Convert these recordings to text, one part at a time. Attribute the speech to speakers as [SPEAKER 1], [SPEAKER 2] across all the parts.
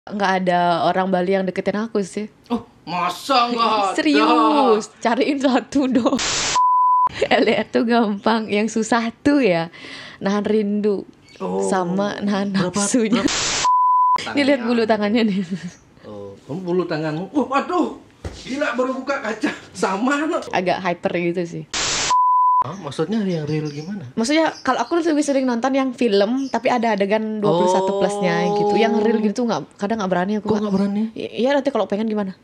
[SPEAKER 1] Nggak ada orang Bali yang deketin aku sih.
[SPEAKER 2] Oh, masa nggak ada?
[SPEAKER 1] Serius, cariin satu dong. LDR tuh gampang, yang susah tuh ya nahan rindu sama nahan nafsunya. Ini lihat bulu tangannya nih.
[SPEAKER 2] Oh, kamu bulu tanganmu. Waduh, gila baru buka kaca. Sama no.
[SPEAKER 1] Agak hyper gitu sih.
[SPEAKER 2] Oh, maksudnya yang real gimana?
[SPEAKER 1] Maksudnya kalau aku lebih sering nonton yang film tapi ada adegan 21 plusnya gitu. Yang real gitu kadang nggak berani aku.
[SPEAKER 2] Kok nggak berani?
[SPEAKER 1] Iya nanti kalau pengen gimana?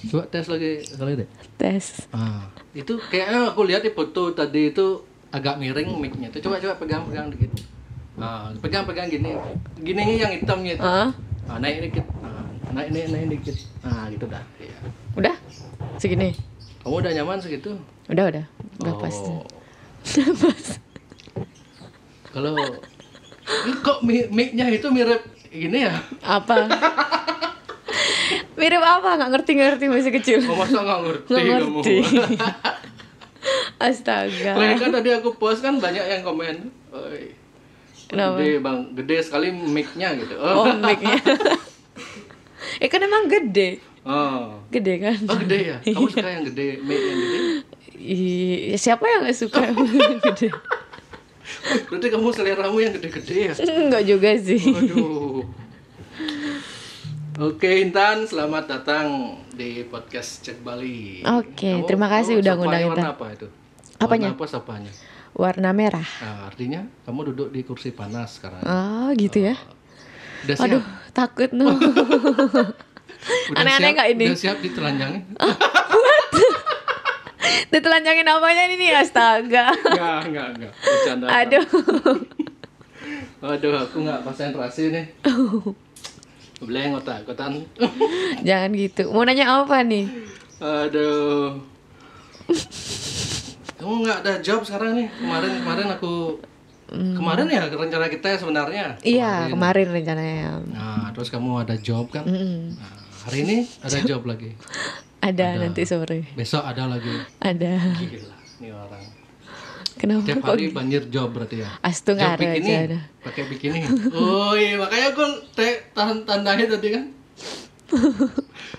[SPEAKER 2] Coba tes lagi kali deh.
[SPEAKER 1] Tes.
[SPEAKER 2] Itu kayaknya aku lihat di foto tadi itu agak miring mic-nya. Itu coba pegang dikit. Pegang gini. Gini yang hitamnya itu. Naik dikit. Naik dikit. Gitu dah. Iya.
[SPEAKER 1] Udah? Segini?
[SPEAKER 2] Kamu udah nyaman segitu?
[SPEAKER 1] Udah pas. Pas.
[SPEAKER 2] Kalau kok mic-nya itu mirip gini ya?
[SPEAKER 1] Apa? Mirip apa? Nggak ngerti masih kecil.
[SPEAKER 2] Oh, masa nggak ngerti
[SPEAKER 1] kamu? Astaga.
[SPEAKER 2] Lah kan tadi aku post kan banyak yang komen. Oi. Gede bang, gede sekali mic-nya gitu.
[SPEAKER 1] Oh mic-nya. Kan emang gede.
[SPEAKER 2] Oh.
[SPEAKER 1] Gede kan?
[SPEAKER 2] Oh gede ya? Kamu suka yang gede, mic yang gede?
[SPEAKER 1] Siapa yang nggak suka yang gede?
[SPEAKER 2] Berarti kamu seleramu yang gede-gede ya?
[SPEAKER 1] Enggak juga sih.
[SPEAKER 2] Waduh. Oke Intan, selamat datang di podcast Cek Bali.
[SPEAKER 1] Oke, terima kasih udah ngundang Intan.
[SPEAKER 2] Warna apa itu?
[SPEAKER 1] Apanya?
[SPEAKER 2] Warna apa sapanya?
[SPEAKER 1] Warna merah.
[SPEAKER 2] Nah, artinya kamu duduk di kursi panas sekarang.
[SPEAKER 1] Oh gitu ya?
[SPEAKER 2] Udah siap?
[SPEAKER 1] Aduh, takut no. Aneh-aneh nggak ini?
[SPEAKER 2] Udah siap ditelanjangin?
[SPEAKER 1] Ditelanjangin apanya ini? Astaga.
[SPEAKER 2] Enggak. Bercanda.
[SPEAKER 1] Aduh.
[SPEAKER 2] Aduh, aku nggak konsentrasi nih. Beleng otak-otakan.
[SPEAKER 1] Jangan gitu. Mau nanya apa nih?
[SPEAKER 2] Aduh. Kamu nggak ada job sekarang nih? Kemarin aku kemarin ya rencana kita sebenarnya.
[SPEAKER 1] Iya, kemarin rencananya.
[SPEAKER 2] Nah, terus kamu ada job kan? Nah, hari ini ada job lagi.
[SPEAKER 1] Ada nanti sore.
[SPEAKER 2] Besok ada lagi.
[SPEAKER 1] Ada.
[SPEAKER 2] Gila, nih orang.
[SPEAKER 1] Kenapa
[SPEAKER 2] Tiap hari banjir job berarti ya?
[SPEAKER 1] Astu nggak ada
[SPEAKER 2] bikini,
[SPEAKER 1] aja.
[SPEAKER 2] pakai bikini. Oh iya, makanya aku tandanya tadi kan.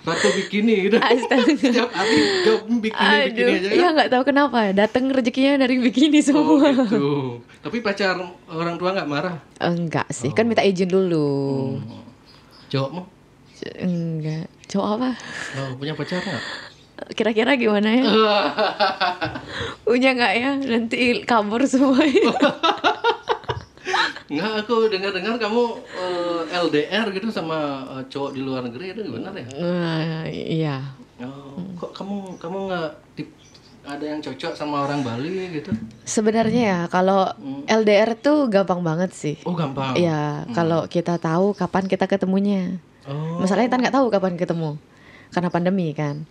[SPEAKER 2] Ratu bikini gitu.
[SPEAKER 1] Astaga.
[SPEAKER 2] Setiap hari job bikini aja kan.
[SPEAKER 1] Iya nggak tahu kenapa. Datang rezekinya dari bikini semua.
[SPEAKER 2] Oh gitu. Tapi pacar orang tua nggak marah?
[SPEAKER 1] Enggak sih, kan minta izin dulu.
[SPEAKER 2] Cowokmu?
[SPEAKER 1] Enggak. Cowok apa?
[SPEAKER 2] Oh, punya pacar nggak?
[SPEAKER 1] Kira-kira gimana ya? Punya nggak ya? Nanti kabur semuanya.
[SPEAKER 2] Nggak, aku dengar kamu LDR gitu sama cowok di luar negeri, itu benar ya?
[SPEAKER 1] Iya.
[SPEAKER 2] Oh, kok kamu nggak ada yang cocok sama orang Bali gitu?
[SPEAKER 1] Sebenarnya ya kalau LDR tuh gampang banget sih.
[SPEAKER 2] Oh gampang.
[SPEAKER 1] Iya, kalau kita tahu kapan kita ketemunya. Masalahnya kita nggak tahu kapan ketemu karena pandemi kan.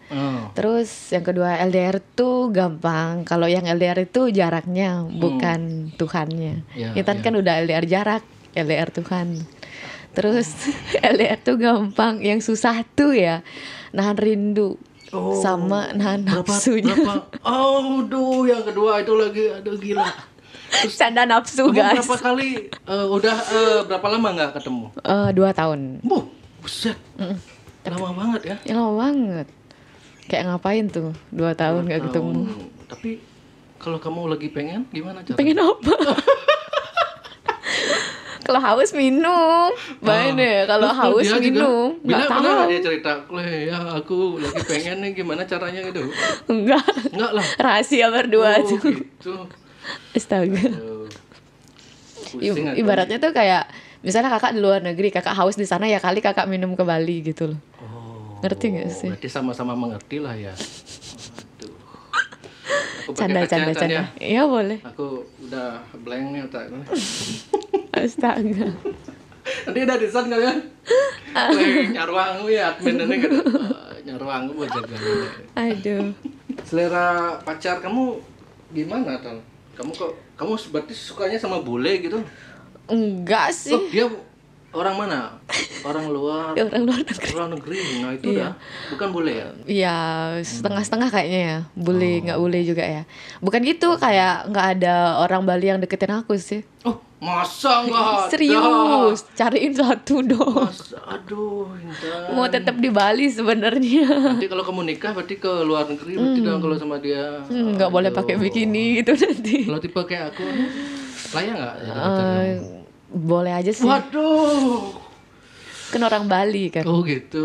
[SPEAKER 1] Terus yang kedua LDR tuh gampang. Kalau yang LDR itu jaraknya bukan Tuhannya. Kita kan udah LDR jarak, LDR Tuhan. Terus LDR tuh gampang. Yang susah tuh ya nahan rindu sama nahan nafsunya.
[SPEAKER 2] Aduh, yang kedua itu lagi, aduh gila.
[SPEAKER 1] Terus, canda nafsu guys.
[SPEAKER 2] Berapa kali udah berapa lama nggak ketemu?
[SPEAKER 1] 2 tahun.
[SPEAKER 2] Buset. Lama banget ya?
[SPEAKER 1] Ya lama banget. Kayak ngapain tuh 2 tahun gak ketemu.
[SPEAKER 2] Tapi kalau kamu lagi pengen gimana caranya?
[SPEAKER 1] Pengen apa? Kalau haus minum. Baik deh, kalau haus minum. Gak tahu.
[SPEAKER 2] Pernah dia cerita, ya aku lagi pengen nih gimana caranya gitu?
[SPEAKER 1] Enggak
[SPEAKER 2] lah.
[SPEAKER 1] Rahasia berdua tuh.
[SPEAKER 2] Gitu.
[SPEAKER 1] Astaga. Ibaratnya tuh kayak misalnya kakak di luar negeri, kakak haus di sana ya kali kakak minum ke Bali gitu loh. Ngerti gak sih?
[SPEAKER 2] Berarti sama-sama mengerti lah ya.
[SPEAKER 1] Canda. Iya boleh.
[SPEAKER 2] Aku udah blank nih otak.
[SPEAKER 1] Astaga.
[SPEAKER 2] Nanti udah desain kalian. Nyaruang ya admin ini kan. Nyaruang gue jaga.
[SPEAKER 1] Aduh.
[SPEAKER 2] Selera pacar kamu gimana Tal? Kamu berarti sukanya sama bule gitu?
[SPEAKER 1] Enggak sih.
[SPEAKER 2] Dia Orang mana? Orang luar.
[SPEAKER 1] Orang luar negeri.
[SPEAKER 2] Orang negeri. Nah itu dah. Bukan boleh ya?
[SPEAKER 1] Iya, setengah-setengah kayaknya ya. Boleh, nggak boleh juga ya. Bukan gitu, kayak nggak ada orang Bali yang deketin aku sih.
[SPEAKER 2] Oh, masa nggak ada?
[SPEAKER 1] Serius, cariin satu dong.
[SPEAKER 2] Masa, aduh, Intan.
[SPEAKER 1] Mau tetap di Bali sebenarnya.
[SPEAKER 2] Nanti kalau kamu nikah berarti ke luar negeri berarti dong kalau sama dia.
[SPEAKER 1] Nggak boleh pakai bikini gitu nanti.
[SPEAKER 2] Kalau tipe kayak aku, layak nggak? Jadi pacar kamu?
[SPEAKER 1] Boleh aja sih.
[SPEAKER 2] Waduh.
[SPEAKER 1] Kan orang Bali kan.
[SPEAKER 2] Oh gitu.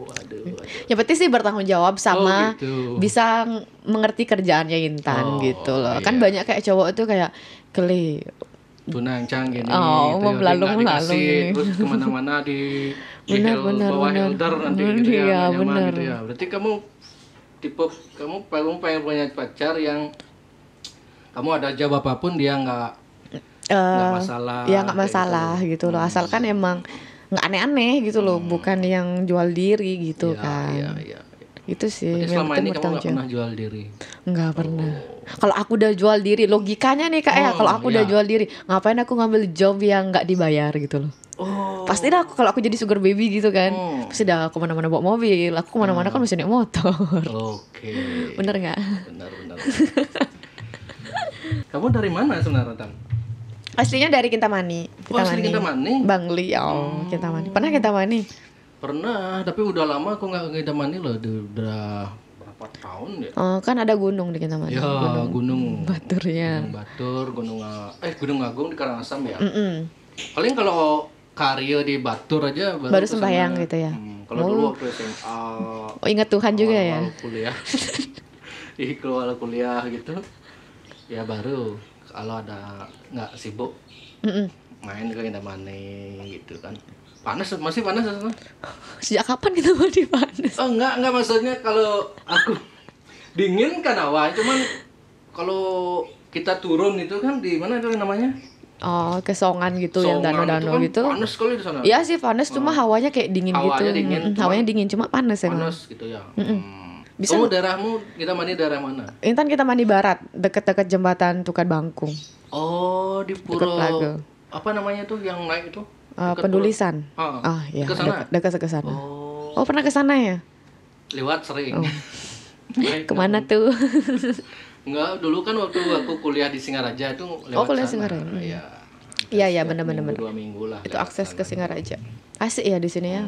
[SPEAKER 2] Waduh.
[SPEAKER 1] Ya berarti sih bertanggung jawab sama
[SPEAKER 2] gitu.
[SPEAKER 1] bisa mengerti kerjaannya Intan gitu loh. Kan banyak kayak cowok tuh kayak geli.
[SPEAKER 2] Tunang-cang gini.
[SPEAKER 1] Oh,
[SPEAKER 2] gitu,
[SPEAKER 1] melalung
[SPEAKER 2] dikasih,
[SPEAKER 1] gini.
[SPEAKER 2] terus kemana-mana di
[SPEAKER 1] Benar,
[SPEAKER 2] bawah
[SPEAKER 1] benar.
[SPEAKER 2] helder nanti gitu ya,
[SPEAKER 1] Iya,
[SPEAKER 2] nggak nyaman
[SPEAKER 1] benar.
[SPEAKER 2] gitu ya. Berarti kamu pengen punya pacar yang kamu ada jawab apapun dia nggak masalah.
[SPEAKER 1] Ya nggak
[SPEAKER 2] kayak
[SPEAKER 1] masalah gitu loh. Asalkan emang nggak aneh-aneh gitu loh, bukan yang jual diri gitu kan.
[SPEAKER 2] Iya.
[SPEAKER 1] Itu sih.
[SPEAKER 2] Berarti
[SPEAKER 1] yang
[SPEAKER 2] selama
[SPEAKER 1] penting
[SPEAKER 2] ini kamu
[SPEAKER 1] bertanggung
[SPEAKER 2] nggak pernah jual diri.
[SPEAKER 1] Nggak pernah. Kalau aku udah jual diri, logikanya nih kak ya, kalau aku udah jual diri, ngapain aku ngambil job yang nggak dibayar gitu loh?
[SPEAKER 2] Oh.
[SPEAKER 1] Pasti dah aku, kalau aku jadi sugar baby gitu kan, pasti dah aku mana-mana bawa mobil, aku kemana-mana kan mesti naik motor.
[SPEAKER 2] Oke.
[SPEAKER 1] Bener nggak?
[SPEAKER 2] Benar. Kamu dari mana sebenarnya, Tan?
[SPEAKER 1] Aslinya dari Kintamani.
[SPEAKER 2] Asli Kintamani?
[SPEAKER 1] Bangli, Kintamani. Pernah Kintamani?
[SPEAKER 2] Pernah, tapi udah lama aku nggak ke Kintamani loh, udah berapa tahun ya?
[SPEAKER 1] Oh, kan ada gunung di Kintamani.
[SPEAKER 2] Ya, gunung
[SPEAKER 1] Baturnya.
[SPEAKER 2] Gunung Batur, Gunung Agung di Karangasem ya. Paling kalau Karyo di Batur aja
[SPEAKER 1] baru sembahyang gitu ya.
[SPEAKER 2] Kalau dulu waktu SMA.
[SPEAKER 1] Oh, ingat Tuhan juga ya.
[SPEAKER 2] Kuliah. Di keluar kuliah gitu. Ya baru kalau ada nggak sibuk main ke Kintamani gitu kan. Masih panas sana?
[SPEAKER 1] Sejak kapan Kintamani panas?
[SPEAKER 2] Oh enggak maksudnya kalau aku dingin kan awal, cuman kalau kita turun itu kan di mana itu namanya?
[SPEAKER 1] Oh, kesongan gitu, yang danau-danau
[SPEAKER 2] kan
[SPEAKER 1] gitu.
[SPEAKER 2] Panas sekali di sana.
[SPEAKER 1] Iya sih panas, cuma hawanya kayak dingin gitu. Hawanya dingin, cuma panas emang.
[SPEAKER 2] Panas gitu ya. Kamu daerahmu Kintamani daerah mana?
[SPEAKER 1] Intan Kintamani Barat, deket-deket jembatan Tukar Bangkung.
[SPEAKER 2] Oh, di Puro.
[SPEAKER 1] Plaga.
[SPEAKER 2] Apa namanya tuh yang naik itu?
[SPEAKER 1] Pendulisan. Iya. Dekat ke sana. Oh, pernah ke sana ya?
[SPEAKER 2] Lewat sering.
[SPEAKER 1] Kemana tuh?
[SPEAKER 2] Enggak, dulu kan waktu aku kuliah di Singaraja itu lewat
[SPEAKER 1] Oh, kuliah
[SPEAKER 2] sana.
[SPEAKER 1] Singaraja.
[SPEAKER 2] Iya,
[SPEAKER 1] benar.
[SPEAKER 2] 2 minggu lah.
[SPEAKER 1] Itu akses ke Singaraja. Asik ya di sini ya.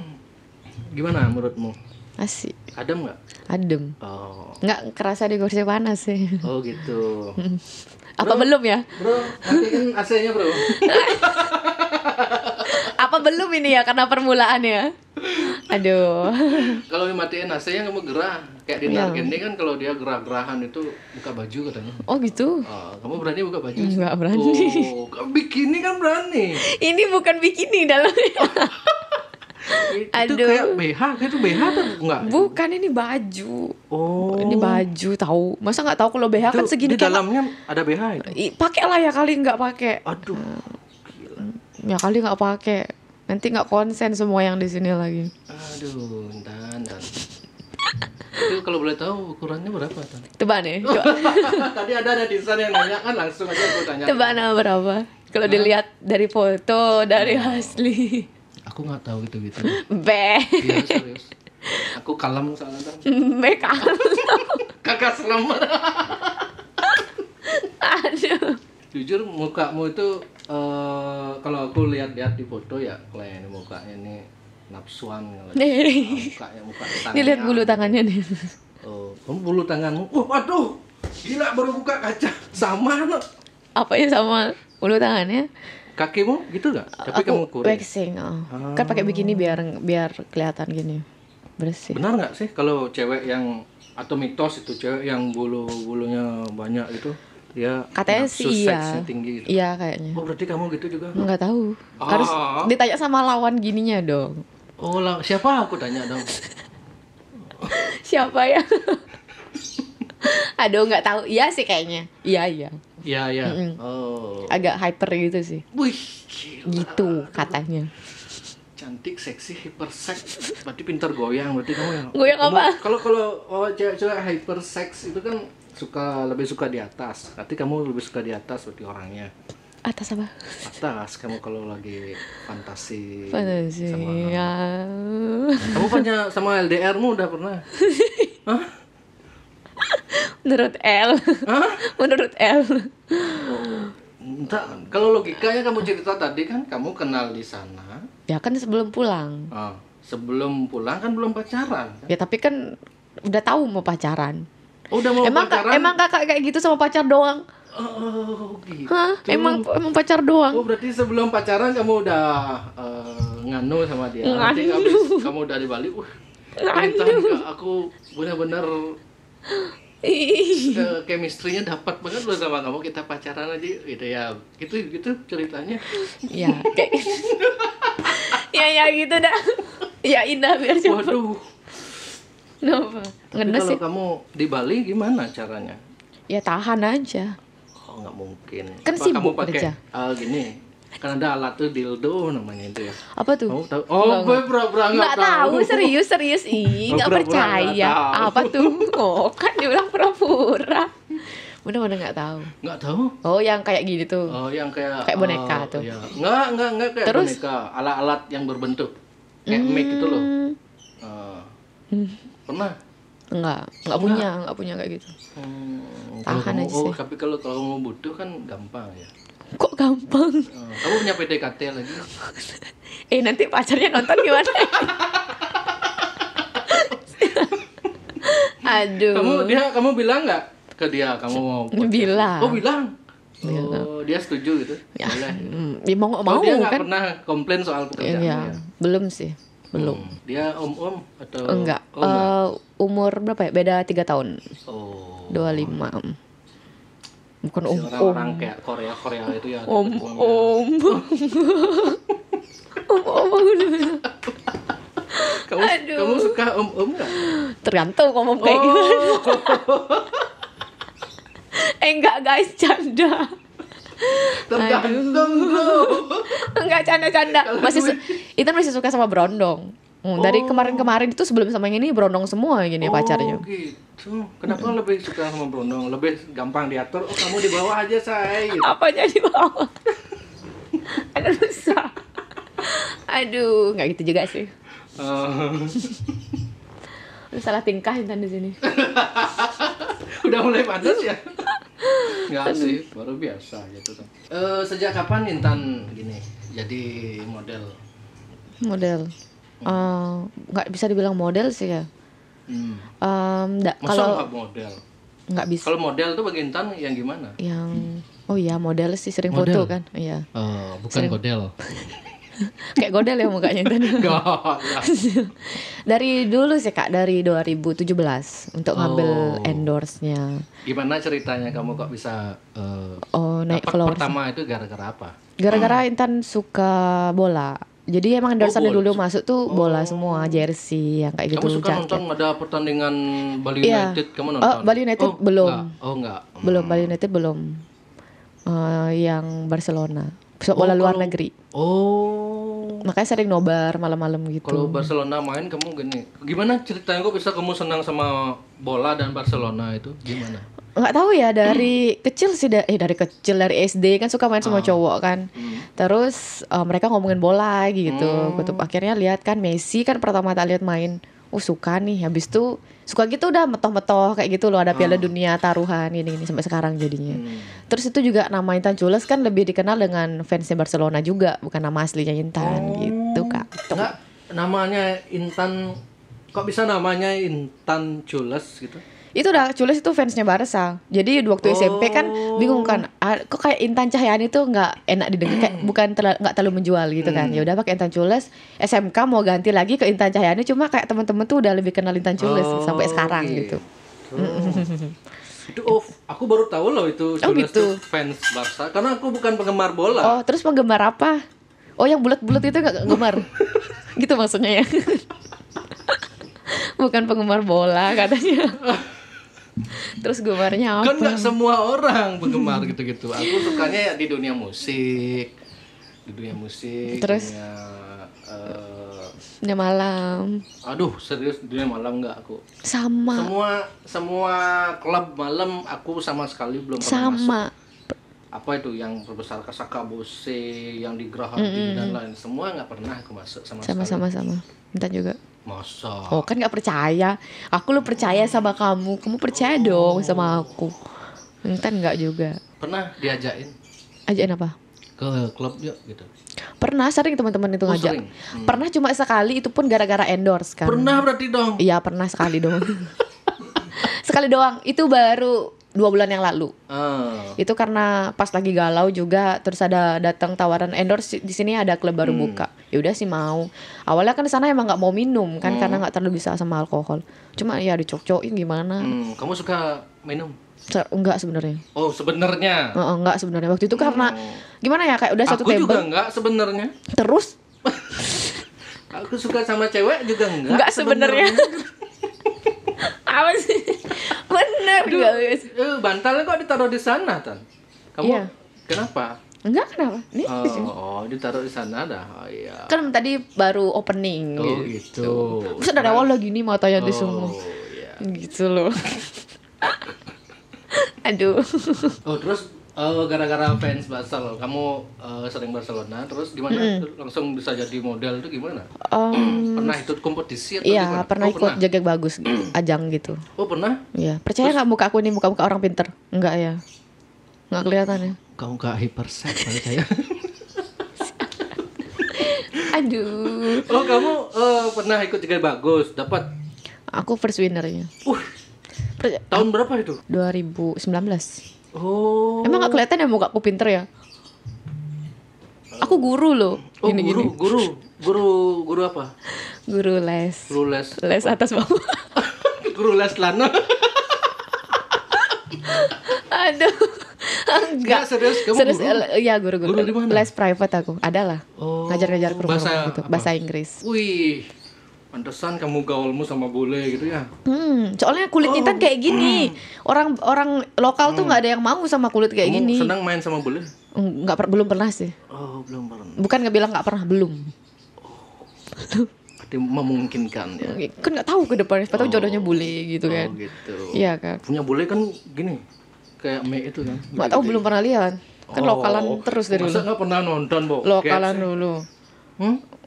[SPEAKER 2] Gimana menurutmu?
[SPEAKER 1] Asik.
[SPEAKER 2] Adem nggak?
[SPEAKER 1] Adem.
[SPEAKER 2] Oh.
[SPEAKER 1] Nggak kerasa di kursi panas sih.
[SPEAKER 2] Oh gitu.
[SPEAKER 1] Apa belum ya?
[SPEAKER 2] Bro, matiin AC-nya bro.
[SPEAKER 1] Apa belum ini ya karena permulaan ya? Aduh.
[SPEAKER 2] Kalau dimatiin AC-nya kamu gerah. Kayak di Nargendi kan kalau dia gerah-gerahan itu buka baju katanya.
[SPEAKER 1] Oh gitu?
[SPEAKER 2] Kamu berani buka baju?
[SPEAKER 1] Nggak berani.
[SPEAKER 2] Oh, bikini kan berani.
[SPEAKER 1] Ini bukan bikini dalamnya.
[SPEAKER 2] Itu kayak BH, itu BH tuh enggak?
[SPEAKER 1] Bukan, ini baju.
[SPEAKER 2] Oh.
[SPEAKER 1] Ini baju tahu. Masa nggak tahu kalau BH kan segini
[SPEAKER 2] di dalamnya ada BH itu.
[SPEAKER 1] Pakailah ya kali nggak pakai.
[SPEAKER 2] Aduh.
[SPEAKER 1] Gila. Ya kali nggak pakai. Nanti nggak konsen semua yang di sini lagi.
[SPEAKER 2] Aduh, dan. Itu kalau boleh tahu ukurannya berapa, Tan?
[SPEAKER 1] Tebak nih.
[SPEAKER 2] Tadi ada netizen yang nanya kan langsung aja aku tanya.
[SPEAKER 1] Tebak nama berapa? Kalau dilihat dari foto, dari asli.
[SPEAKER 2] Aku nggak tahu gitu.
[SPEAKER 1] Be.
[SPEAKER 2] Iya serius. Aku kalem soalnya Tan.
[SPEAKER 1] Be kalem.
[SPEAKER 2] Kakak selamat.
[SPEAKER 1] Aduh.
[SPEAKER 2] Jujur mukamu itu kalau aku lihat-lihat di foto ya kalian mukanya ini nafsuan mukanya muka tangannya.
[SPEAKER 1] Ini lihat bulu tangannya nih.
[SPEAKER 2] Oh, kamu bulu tanganmu. Waduh. Gila baru buka kaca. Sama no.
[SPEAKER 1] Apa ya sama bulu tangannya?
[SPEAKER 2] Kakimu gitu nggak? Tapi
[SPEAKER 1] Aku
[SPEAKER 2] kamu kuring.
[SPEAKER 1] waxing. Kan pakai bikini biar kelihatan gini. Bersih.
[SPEAKER 2] Benar nggak sih kalau cewek yang atau mitos itu cewek yang bulunya banyak itu dia
[SPEAKER 1] katanya sih iya.
[SPEAKER 2] Tinggi gitu.
[SPEAKER 1] Iya kayaknya.
[SPEAKER 2] Oh berarti kamu gitu juga?
[SPEAKER 1] Nggak tahu. Harus ditanya sama lawan gininya dong.
[SPEAKER 2] Oh siapa aku tanya dong.
[SPEAKER 1] Siapa ya? Aduh nggak tahu. Iya sih kayaknya. Iya.
[SPEAKER 2] Iya. Oh.
[SPEAKER 1] Agak hyper gitu sih.
[SPEAKER 2] Wih, gila.
[SPEAKER 1] Gitu katanya.
[SPEAKER 2] Cantik, seksi, hypersex. Berarti pintar goyang. Berarti kamu yang
[SPEAKER 1] goyang apa?
[SPEAKER 2] Kalau cewek hypersex itu kan lebih suka di atas. Berarti kamu lebih suka di atas berarti orangnya.
[SPEAKER 1] Atas apa?
[SPEAKER 2] Atas kamu kalau lagi fantasi.
[SPEAKER 1] Fantasi.
[SPEAKER 2] Sama
[SPEAKER 1] Ya.
[SPEAKER 2] kamu punya sama LDR-mu udah pernah? Hah?
[SPEAKER 1] Menurut L.
[SPEAKER 2] Hah?
[SPEAKER 1] Menurut L.
[SPEAKER 2] Entah, kalau logikanya kamu cerita tadi kan kamu kenal di sana.
[SPEAKER 1] Ya kan sebelum pulang.
[SPEAKER 2] Sebelum pulang kan belum pacaran. Kan?
[SPEAKER 1] Ya tapi kan udah tahu mau pacaran.
[SPEAKER 2] Oh, udah mau pacaran?
[SPEAKER 1] Emang kakak kayak gitu sama pacar doang?
[SPEAKER 2] Oh, gitu.
[SPEAKER 1] Hah? Emang pacar doang?
[SPEAKER 2] Oh, berarti sebelum pacaran kamu udah nganu sama dia. Nanti
[SPEAKER 1] Nganu.
[SPEAKER 2] habis kamu udah di Bali, aku benar-benar chemistry-nya dapat banget loh sama kamu, kita pacaran aja gitu ya. Gitu ceritanya.
[SPEAKER 1] Ya, kayak ya gitu dah. Ya indah biar cepet.
[SPEAKER 2] Waduh.
[SPEAKER 1] Kenapa?
[SPEAKER 2] Tapi kalau kamu di Bali gimana caranya?
[SPEAKER 1] Ya tahan aja.
[SPEAKER 2] Oh, nggak mungkin.
[SPEAKER 1] Kan
[SPEAKER 2] apa
[SPEAKER 1] sibuk
[SPEAKER 2] kamu pakai
[SPEAKER 1] kerja.
[SPEAKER 2] Gini. Kan ada alat tuh dildo namanya itu ya.
[SPEAKER 1] Apa tuh?
[SPEAKER 2] Kamu tahu? Oh, gue pura-pura nggak tahu.
[SPEAKER 1] Serius. Nggak percaya. Apa tuh? Oh, kan dibilang pura-pura. Bener-bener nggak tahu.
[SPEAKER 2] Nggak tahu?
[SPEAKER 1] Oh, yang kayak gini tuh.
[SPEAKER 2] Oh, yang kayak
[SPEAKER 1] boneka tuh.
[SPEAKER 2] Iya. Nggak kayak
[SPEAKER 1] Terus?
[SPEAKER 2] boneka. Alat-alat yang berbentuk kayak mic itu loh. Pernah?
[SPEAKER 1] Nggak punya kayak gitu. Tahan aja sih.
[SPEAKER 2] Tapi kalau kamu butuh kan gampang ya.
[SPEAKER 1] Kok gampang?
[SPEAKER 2] Kamu punya PDKT lagi?
[SPEAKER 1] Nanti pacarnya nonton gimana? Aduh.
[SPEAKER 2] Kamu bilang nggak ke dia kamu mau?
[SPEAKER 1] Bilang.
[SPEAKER 2] Oh, bilang. Oh, dia setuju gitu.
[SPEAKER 1] Ya.
[SPEAKER 2] Boleh.
[SPEAKER 1] Mau
[SPEAKER 2] dia nggak
[SPEAKER 1] kan?
[SPEAKER 2] pernah komplain soal pekerjaan
[SPEAKER 1] Ya,
[SPEAKER 2] ya?
[SPEAKER 1] belum sih. Belum.
[SPEAKER 2] Dia om atau
[SPEAKER 1] Enggak. Umur berapa ya? Beda 3 tahun.
[SPEAKER 2] Oh.
[SPEAKER 1] 25. Bukan
[SPEAKER 2] Si orang-orang kayak Korea itu ya.
[SPEAKER 1] Om.
[SPEAKER 2] Kamu suka om nggak?
[SPEAKER 1] Tergantung ngomong kayak gimana. Enggak guys, canda.
[SPEAKER 2] Tergantung bro.
[SPEAKER 1] Enggak, canda. Ethan masih suka sama Brondong. Dari kemarin-kemarin itu sebelum sama yang ini Brondong semua gini pacarnya.
[SPEAKER 2] Gitu. Kenapa lebih suka sama Brondong? Lebih gampang diatur. Oh, kamu di bawah aja, say. Gitu.
[SPEAKER 1] Apanya di bawah? Ada susah. Aduh, nggak gitu juga sih. Salah tingkah Intan di sini.
[SPEAKER 2] Udah mulai panas ya? Nggak sih, baru biasa gitu. Sejak kapan Intan gini jadi model?
[SPEAKER 1] Nggak bisa dibilang model sih ya.
[SPEAKER 2] Masa nggak model?
[SPEAKER 1] Nggak bisa.
[SPEAKER 2] Kalau model tuh bagi Intan yang gimana?
[SPEAKER 1] Oh iya, model sih, sering foto kan. Iya.
[SPEAKER 2] Bukan model.
[SPEAKER 1] Kayak godel ya mukanya Intan. Dari dulu sih Kak, dari 2017 untuk ngambil endorse-nya.
[SPEAKER 2] Gimana ceritanya kamu kok bisa
[SPEAKER 1] naik followers?
[SPEAKER 2] Pertama itu gara-gara apa?
[SPEAKER 1] Gara-gara Intan suka bola. Jadi emang endorse-nya dulu masuk tuh bola semua, jersey yang kayak gitu.
[SPEAKER 2] Kamu suka nonton ada pertandingan Bali United, kamu nonton?
[SPEAKER 1] Bali United belum.
[SPEAKER 2] Enggak.
[SPEAKER 1] Belum, Bali United belum. Yang Barcelona. Bola luar negeri. Makanya sering nobar malam-malam gitu.
[SPEAKER 2] Kalau Barcelona main kamu gimana ceritanya kok bisa kamu senang sama bola dan Barcelona itu? Gimana?
[SPEAKER 1] Nggak tahu ya, dari kecil sih dari SD kan suka main sama cowok kan. Terus mereka ngomongin bola gitu. Akhirnya lihat kan Messi kan pertama kali lihat main. Suka nih. Habis itu suka gitu udah metoh-metoh kayak gitu loh, ada Piala Dunia taruhan ini sampai sekarang jadinya. Terus itu juga nama Intan Chules kan lebih dikenal dengan fansnya Barcelona juga, bukan nama aslinya Intan gitu Kak.
[SPEAKER 2] Enggak, namanya Intan, kok bisa namanya Intan Chules gitu?
[SPEAKER 1] Itu udah Chules itu fansnya Barca. Jadi waktu SMP kan bingung kan, kok kayak Intan Cahyani tuh nggak enak didengar, kayak nggak terlalu menjual gitu kan. Ya udah pakai Intan Chules. SMK mau ganti lagi ke Intan Cahyani, cuma kayak teman-teman tuh udah lebih kenal Intan Chules sampai sekarang gitu.
[SPEAKER 2] Itu aku baru tahu loh itu Chules tuh fans Barca, karena aku bukan penggemar bola.
[SPEAKER 1] Terus penggemar apa? Yang bulat-bulat itu nggak gemar. Gitu maksudnya ya. Bukan penggemar bola katanya. Terus gemarnya apa?
[SPEAKER 2] Kan nggak semua orang penggemar gitu-gitu. Aku sukanya ya di dunia musik,
[SPEAKER 1] Terus dunia malam.
[SPEAKER 2] Aduh, serius dunia malam nggak aku.
[SPEAKER 1] Sama.
[SPEAKER 2] Semua klub malam aku sama sekali belum pernah masuk. apa itu yang berbesar Sakabose, yang di Geraha dan lain, semua nggak pernah aku masuk sama sekali.
[SPEAKER 1] Sama. Minta juga.
[SPEAKER 2] Masa?
[SPEAKER 1] Oh kan nggak percaya. Aku lu percaya sama kamu percaya dong sama aku. Intan nggak juga.
[SPEAKER 2] Pernah diajakin?
[SPEAKER 1] Ajakin apa?
[SPEAKER 2] Ke klub yuk gitu.
[SPEAKER 1] Pernah, sering teman-teman itu ngajak. Pernah cuma sekali, itu pun gara-gara endorse kan.
[SPEAKER 2] Pernah berarti dong?
[SPEAKER 1] Iya pernah sekali dong. Sekali doang. Itu baru 2 bulan yang lalu. Itu karena pas lagi galau juga, terus ada datang tawaran endorse di sini ada klub baru buka. Ya udah sih mau. Awalnya kan di sana emang nggak mau minum kan karena nggak terlalu bisa sama alkohol. Cuma ya dicocok-cokin gimana.
[SPEAKER 2] Kamu suka minum?
[SPEAKER 1] Enggak sebenarnya.
[SPEAKER 2] Oh sebenarnya?
[SPEAKER 1] Enggak sebenarnya waktu itu karena gimana ya kayak udah satu table.
[SPEAKER 2] Aku juga enggak sebenarnya.
[SPEAKER 1] Terus?
[SPEAKER 2] Aku suka sama cewek juga enggak
[SPEAKER 1] sebenarnya. Apa sih? Bener guys.
[SPEAKER 2] Bantalnya kok ditaruh di sana, Tan? Kamu
[SPEAKER 1] iya.
[SPEAKER 2] Kenapa?
[SPEAKER 1] Enggak, kenapa? Nih,
[SPEAKER 2] ditaruh di sana dah. Oh iya.
[SPEAKER 1] Kan tadi baru opening.
[SPEAKER 2] Oh gitu.
[SPEAKER 1] Terus dari awal lagi nih matanya di semua.
[SPEAKER 2] Iya.
[SPEAKER 1] Gitu loh. Aduh.
[SPEAKER 2] Oh, terus gara-gara fans Barcelona, kamu sering Barcelona, terus gimana? Langsung bisa jadi model itu gimana? Pernah ikut kompetisi atau
[SPEAKER 1] iya,
[SPEAKER 2] gimana?
[SPEAKER 1] pernah ikut Jaget Bagus ajang gitu.
[SPEAKER 2] Oh, pernah?
[SPEAKER 1] Iya, percaya nggak muka aku ini muka-muka orang pinter? Enggak ya? Nggak kelihatan ya?
[SPEAKER 2] Kamu gak hyperset percaya?
[SPEAKER 1] Aduh.
[SPEAKER 2] Oh, kamu pernah ikut Jaget Bagus, dapat?
[SPEAKER 1] Aku first winnernya.
[SPEAKER 2] Tahun berapa itu?
[SPEAKER 1] 2019.
[SPEAKER 2] Oh.
[SPEAKER 1] Emang gak kelihatan ya muka aku pinter ya? Aku guru loh.
[SPEAKER 2] Oh, guru apa?
[SPEAKER 1] Guru les.
[SPEAKER 2] Guru les.
[SPEAKER 1] Les atas bawah.
[SPEAKER 2] Guru les lana.
[SPEAKER 1] Aduh. Enggak.
[SPEAKER 2] Serius kamu
[SPEAKER 1] serius,
[SPEAKER 2] guru?
[SPEAKER 1] Iya guru.
[SPEAKER 2] Guru di mana?
[SPEAKER 1] Les private aku. Adalah.
[SPEAKER 2] Oh.
[SPEAKER 1] Ngajar-ngajar ke rumah gitu.
[SPEAKER 2] Apa?
[SPEAKER 1] Bahasa Inggris.
[SPEAKER 2] Wih. Pantesan kamu gaulmu sama bule gitu ya.
[SPEAKER 1] Soalnya kulit Intan kayak gini. Orang lokal tuh nggak ada yang mau sama kulit kayak gini.
[SPEAKER 2] Senang main sama bule?
[SPEAKER 1] Belum pernah sih.
[SPEAKER 2] Oh, belum pernah.
[SPEAKER 1] Bukan nggak bilang nggak pernah, belum.
[SPEAKER 2] Berarti memungkinkan ya.
[SPEAKER 1] Kan nggak tahu ke depan, tahu jodohnya bule gitu kan.
[SPEAKER 2] Oh gitu.
[SPEAKER 1] Iya kan.
[SPEAKER 2] Punya bule kan gini, kayak Mei itu kan.
[SPEAKER 1] Nggak tahu, belum pernah lihat. Kan lokalan terus dari dulu.
[SPEAKER 2] Masa nggak pernah nonton, Bo?
[SPEAKER 1] Lokalan dulu.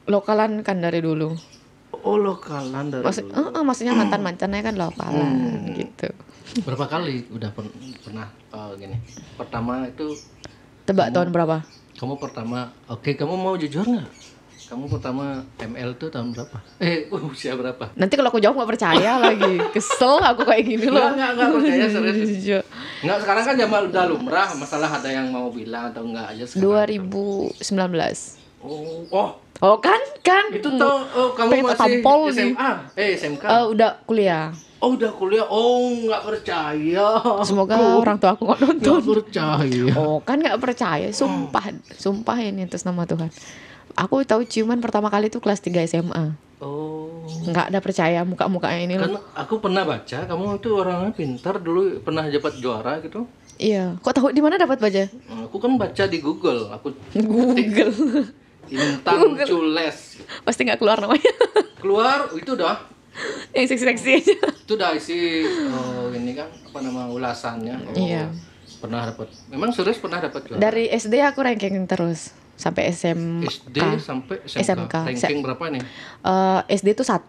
[SPEAKER 1] Lokalan kan dari dulu.
[SPEAKER 2] Oh, lokalan dari dulu.
[SPEAKER 1] Maksudnya mantannya kan lokalan gitu.
[SPEAKER 2] Berapa kali udah pernah gini? Pertama itu
[SPEAKER 1] Tebak tahun berapa?
[SPEAKER 2] Kamu pertama, kamu mau jujur nggak? Kamu pertama ML tuh tahun berapa? Usia berapa?
[SPEAKER 1] Nanti kalau aku jawab nggak percaya lagi. Kesel aku kayak gini loh.
[SPEAKER 2] Nggak percaya serius. Nggak, sekarang kan zaman udah lumrah, masalah ada yang mau bilang atau enggak aja sekarang.
[SPEAKER 1] 2019.
[SPEAKER 2] Oh
[SPEAKER 1] kan?
[SPEAKER 2] Itu tahu kamu masih SMA? SMK?
[SPEAKER 1] Udah kuliah.
[SPEAKER 2] Oh, udah kuliah. Oh, nggak percaya.
[SPEAKER 1] Semoga orang tua aku nggak nonton.
[SPEAKER 2] Nggak percaya.
[SPEAKER 1] Oh, kan nggak percaya. Sumpah ini atas nama Tuhan. Aku tahu ciuman pertama kali itu kelas 3 SMA.
[SPEAKER 2] Oh.
[SPEAKER 1] Nggak ada percaya muka-mukanya ini
[SPEAKER 2] kan
[SPEAKER 1] loh.
[SPEAKER 2] Aku pernah baca kamu itu orangnya pintar, dulu pernah dapat juara gitu.
[SPEAKER 1] Iya. Kok tahu di mana dapat baca?
[SPEAKER 2] Aku kan baca di Google.
[SPEAKER 1] Google.
[SPEAKER 2] Intan Cules.
[SPEAKER 1] Pasti nggak keluar namanya.
[SPEAKER 2] Keluar itu dah.
[SPEAKER 1] Yang seksi-seksi aja.
[SPEAKER 2] Itu dah isi ini kan apa nama ulasannya.
[SPEAKER 1] Iya.
[SPEAKER 2] Pernah dapat. Memang serius pernah dapat juara.
[SPEAKER 1] Dari SD aku ranking terus sampai SMK.
[SPEAKER 2] SD sampai SMK. Ranking berapa nih?
[SPEAKER 1] SD itu 1,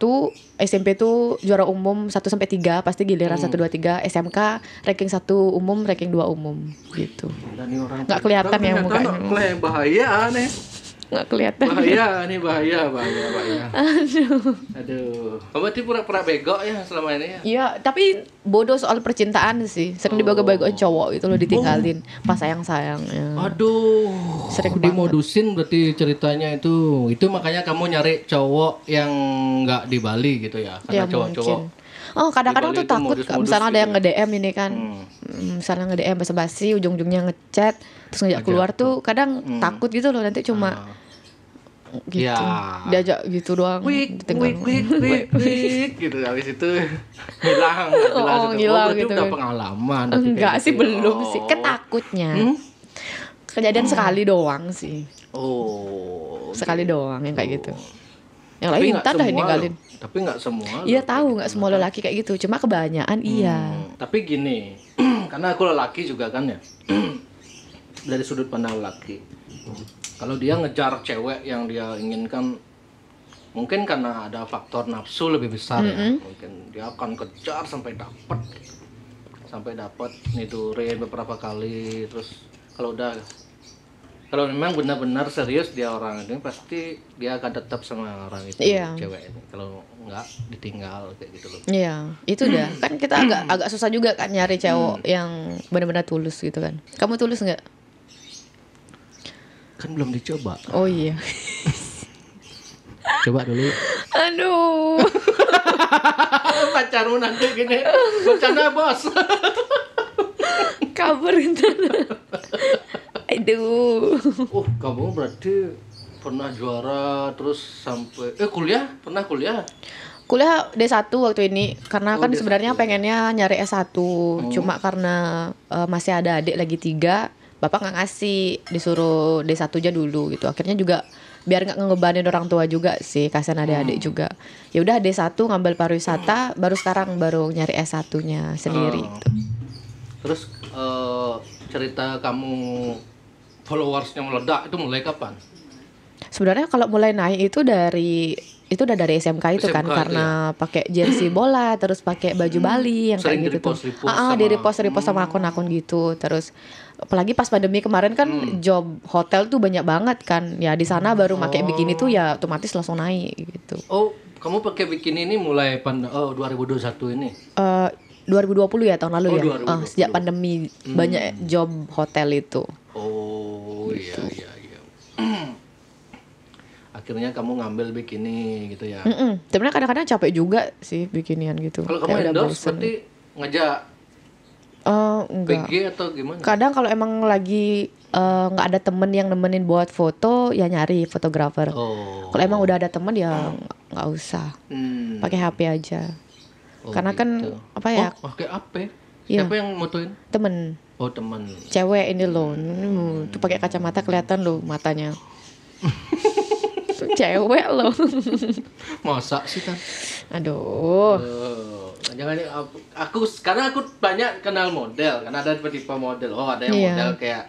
[SPEAKER 1] SMP itu juara umum 1 sampai 3, pasti giliran 1 2 3, SMK ranking 1 umum, ranking 2 umum gitu. Enggak kelihatan ya mukanya.
[SPEAKER 2] Bahaya nih.
[SPEAKER 1] Nggak kelihatan.
[SPEAKER 2] Bahaya. Aduh. Kamu berarti pura-pura bego ya selama ini ya?
[SPEAKER 1] Iya, tapi bodoh soal percintaan sih. Sering dibego-begoin cowok itu loh, ditinggalin pas sayang-sayangnya.
[SPEAKER 2] Aduh.
[SPEAKER 1] Sering
[SPEAKER 2] dimodusin berarti ceritanya itu. Itu makanya kamu nyari cowok yang nggak di Bali gitu ya? Karena cowok-cowok.
[SPEAKER 1] Kadang-kadang tuh takut misalnya ada yang nge-DM ini kan. Misalnya nge-DM basa-basi, ujung-ujungnya ngechat, terus ngajak keluar tuh kadang takut gitu loh, nanti cuma gitu. Ya. Diajak gitu doang.
[SPEAKER 2] Wik gitu, habis itu
[SPEAKER 1] hilang
[SPEAKER 2] gitu. Udah pengalaman.
[SPEAKER 1] Enggak sih, belum sih. Ketakutnya. Kejadian sekali doang sih. Sekali doang yang kayak gitu. Yang lain entar dah ninggalin.
[SPEAKER 2] Tapi nggak semua.
[SPEAKER 1] Iya tahu, nggak semua lelaki kayak gitu. Cuma kebanyakan iya.
[SPEAKER 2] Tapi gini, karena aku lelaki juga kan ya. dari sudut pandang laki. Kalau dia ngejar cewek yang dia inginkan, mungkin karena ada faktor nafsu lebih besar ya. Mungkin dia akan kejar sampai dapat nidurin beberapa kali. Terus kalau memang benar-benar serius dia orang ini, pasti dia akan tetap sama orang itu, cewek ini. Kalau enggak, ditinggal kayak gitu loh.
[SPEAKER 1] Iya, itu dah. Kan kita agak susah juga kan nyari cewek yang benar-benar tulus gitu kan. Kamu tulus nggak?
[SPEAKER 2] Kan belum dicoba.
[SPEAKER 1] Oh iya.
[SPEAKER 2] Coba dulu.
[SPEAKER 1] Aduh.
[SPEAKER 2] Pacarmu nanti gini, bercanda bos.
[SPEAKER 1] Kabur gitu. Aduh.
[SPEAKER 2] Oh, kamu berarti pernah juara terus sampai pernah kuliah?
[SPEAKER 1] Kuliah D1 waktu ini karena kan
[SPEAKER 2] D1.
[SPEAKER 1] sebenarnya pengennya nyari S1. Cuma karena masih ada adik lagi 3, bapak nggak ngasih, disuruh D1 aja dulu gitu. Akhirnya juga biar nggak ngebebanin orang tua juga sih, kasihan adik-adik juga. Ya udah D1 ngambil pariwisata, baru sekarang nyari S1-nya sendiri gitu.
[SPEAKER 2] Terus cerita kamu followersnya meledak itu mulai kapan?
[SPEAKER 1] Sebenarnya kalau mulai naik itu udah dari SMK itu kan, karena pakai jersey bola, terus pakai baju Bali yang
[SPEAKER 2] sering
[SPEAKER 1] kayak gitu tuh. Di repost sama akun-akun gitu. Terus apalagi pas pandemi kemarin kan job hotel tuh banyak banget kan. Ya di sana baru pakai bikini tuh ya otomatis langsung naik gitu.
[SPEAKER 2] Oh, kamu pakai bikini ini mulai 2021 ini?
[SPEAKER 1] 2020 ya, tahun lalu ya.
[SPEAKER 2] 2020.
[SPEAKER 1] Sejak pandemi banyak job hotel itu.
[SPEAKER 2] Oh,
[SPEAKER 1] gitu.
[SPEAKER 2] Iya. Akhirnya kamu ngambil bikini gitu ya.
[SPEAKER 1] Sebenarnya kadang-kadang capek juga sih bikinian gitu.
[SPEAKER 2] Kalau kamu endorse berarti ngajak
[SPEAKER 1] enggak.
[SPEAKER 2] PG atau gimana?
[SPEAKER 1] Kadang kalau emang lagi nggak ada temen yang nemenin buat foto, ya nyari fotografer. Kalau emang udah ada temen ya nggak usah, pakai HP aja. Karena
[SPEAKER 2] gitu.
[SPEAKER 1] kan apa ya?
[SPEAKER 2] Pakai HP?
[SPEAKER 1] Iya.
[SPEAKER 2] Siapa yang motoin?
[SPEAKER 1] Temen.
[SPEAKER 2] Oh, teman.
[SPEAKER 1] Cewek ini loh, tuh pakai kacamata kelihatan loh matanya. Tuh cewek loh.
[SPEAKER 2] Masa sih kan?
[SPEAKER 1] Aduh.
[SPEAKER 2] Jangan karena aku banyak kenal model, karena ada tipe model. Oh, ada yang model kayak